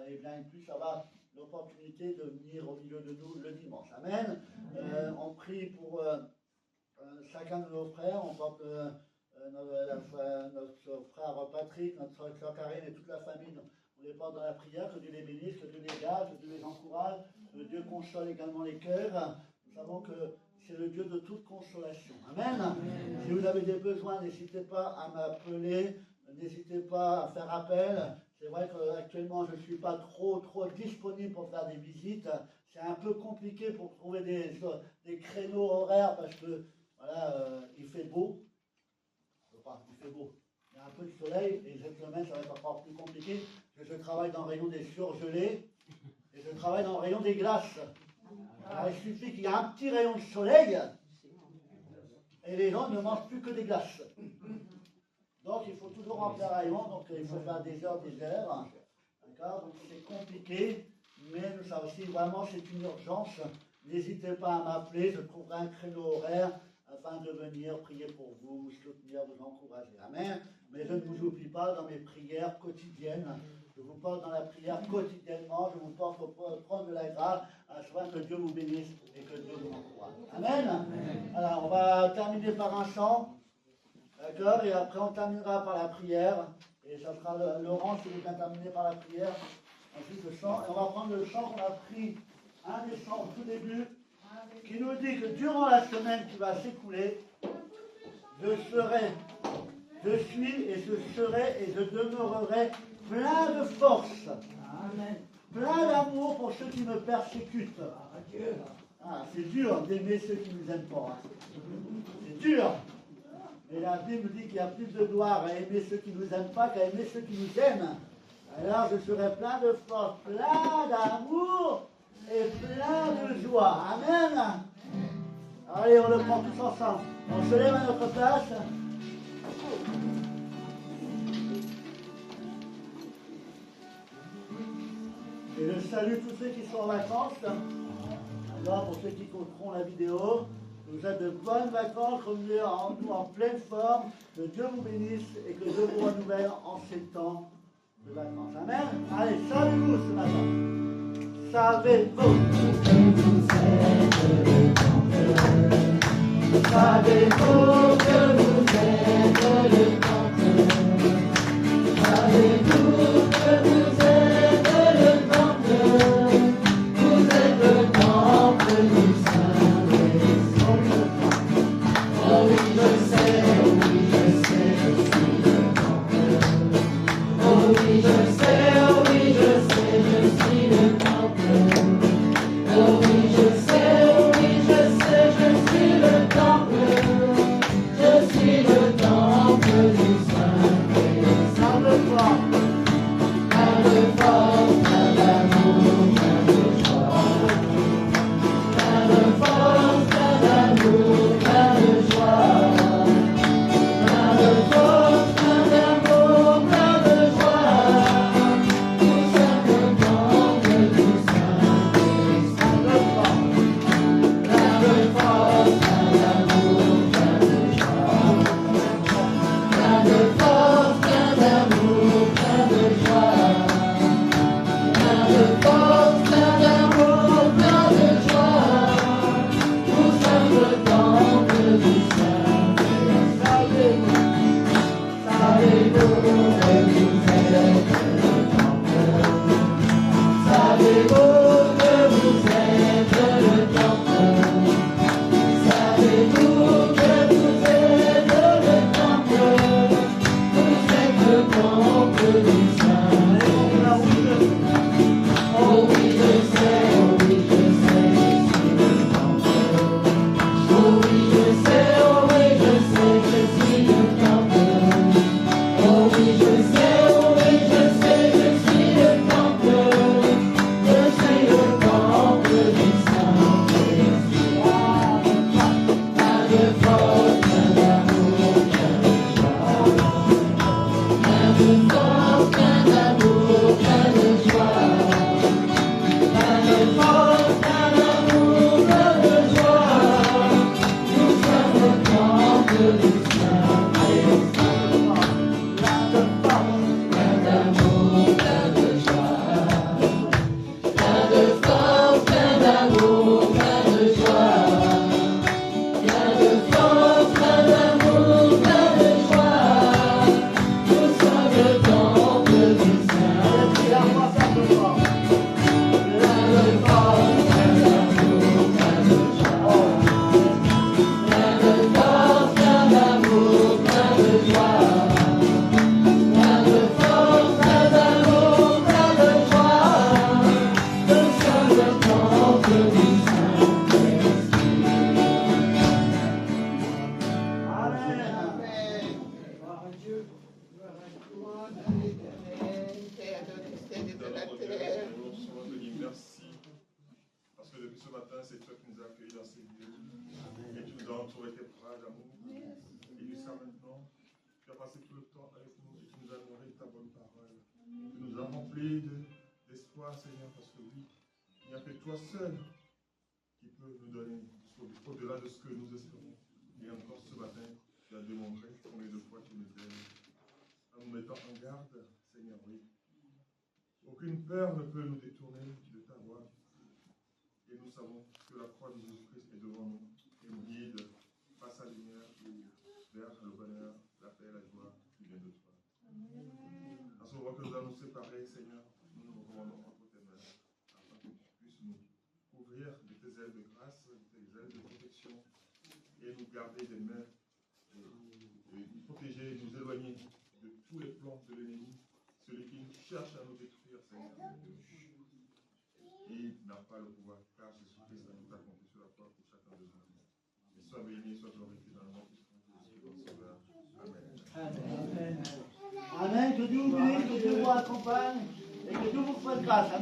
eh bien, ils puissent avoir l'opportunité de venir au milieu de nous le dimanche. Amen. On prie pour chacun de nos frères. On porte notre frère Patrick, notre soeur Karine et toute la famille. On les porte dans la prière. Que Dieu les bénisse, que Dieu les garde, que Dieu les encourage, que Dieu console également les cœurs. Nous savons que c'est le Dieu de toute consolation. Amen. Si vous avez des besoins, n'hésitez pas à m'appeler. N'hésitez pas à faire appel. C'est vrai qu'actuellement, je ne suis pas trop disponible pour faire des visites. C'est un peu compliqué pour trouver des créneaux horaires parce que, voilà, il fait beau. Enfin, il fait beau. Il y a un peu de soleil et cette semaine, ça va être encore plus compliqué parce que je travaille dans le rayon des surgelés et je travaille dans le rayon des glaces. Alors, il suffit qu'il y ait un petit rayon de soleil et les gens ne mangent plus que des glaces. Donc il faut toujours remplir un rayon, donc il faut faire des heures. D'accord? Donc c'est compliqué, mais nous savons aussi vraiment c'est une urgence. N'hésitez pas à m'appeler, je trouverai un créneau horaire afin de venir prier pour vous, vous soutenir, vous encourager. Amen. Mais je ne vous oublie pas dans mes prières quotidiennes. Je vous porte dans la prière quotidiennement, je vous porte au trône de la grâce, afin que Dieu vous bénisse et que Dieu vous encourage. Amen. Alors on va terminer par un chant. D'accord? Et après, on terminera par la prière. Et ça sera Laurent qui va terminer par la prière. Ensuite, le chant. Et on va prendre le chant qu'on a pris, un des chants au tout début, qui nous dit que durant la semaine qui va s'écouler, je suis et je serai et je demeurerai plein de force. Amen. Plein d'amour pour ceux qui me persécutent. Ah, c'est dur d'aimer ceux qui ne nous aiment pas. C'est dur. Et la Bible dit qu'il y a plus de gloire à aimer ceux qui ne nous aiment pas qu'à aimer ceux qui nous aiment. Alors je serai plein de force, plein d'amour et plein de joie. Amen. Allez, on le prend tous ensemble. On se lève à notre place. Et je salue tous ceux qui sont en vacances. Alors, pour ceux qui écouteront la vidéo, vous êtes de bonnes vacances, revenez en nous en pleine forme. Que Dieu vous bénisse et que Dieu vous renouvelle en ces temps de vacances. Amen. Allez, savez-vous ce matin. Savez-vous que vous êtes le temple. Savez-vous que vous êtes le temple. Savez-vous que vous êtes le temple. Vous êtes le temple du Saint-Esprit. Oh oui, je sais, je suis le temple. Oh oui, je sais, je suis le temple. Oh oui, je sais, je suis le temple. Je suis le temple du Saint-Esprit. d'espoir, Seigneur, parce que oui, il n'y a que toi seul qui peut nous donner au-delà de ce que nous espérons. Et encore ce matin, tu as démontré combien de fois tu nous aimes. En nous mettant en garde, Seigneur, oui. Aucune peur ne peut nous détourner de ta voix. Et nous savons que la croix de Jésus-Christ est devant nous et nous guide face à la lumière vers le bonheur, la paix, la joie qui vient de toi. À ce moment que nous allons nous séparer, Seigneur, nous nous recommandons entre tes mains afin que tu puisses nous couvrir de tes ailes de grâce, de tes ailes de protection et nous garder des mains et nous protéger, nous éloigner de tous les plans de l'ennemi, celui qui cherche à nous détruire, Seigneur. Il n'a pas le pouvoir, car Jésus-Christ a tout accompli sur la croix pour chacun de nous. Et sois béni, sois glorifié dans le nom de Jésus, notre Sauveur. Amen. Amen. Amen. Que Dieu vous bénisse, que Dieu vous accompagne et que Dieu vous fasse grâce. Amen.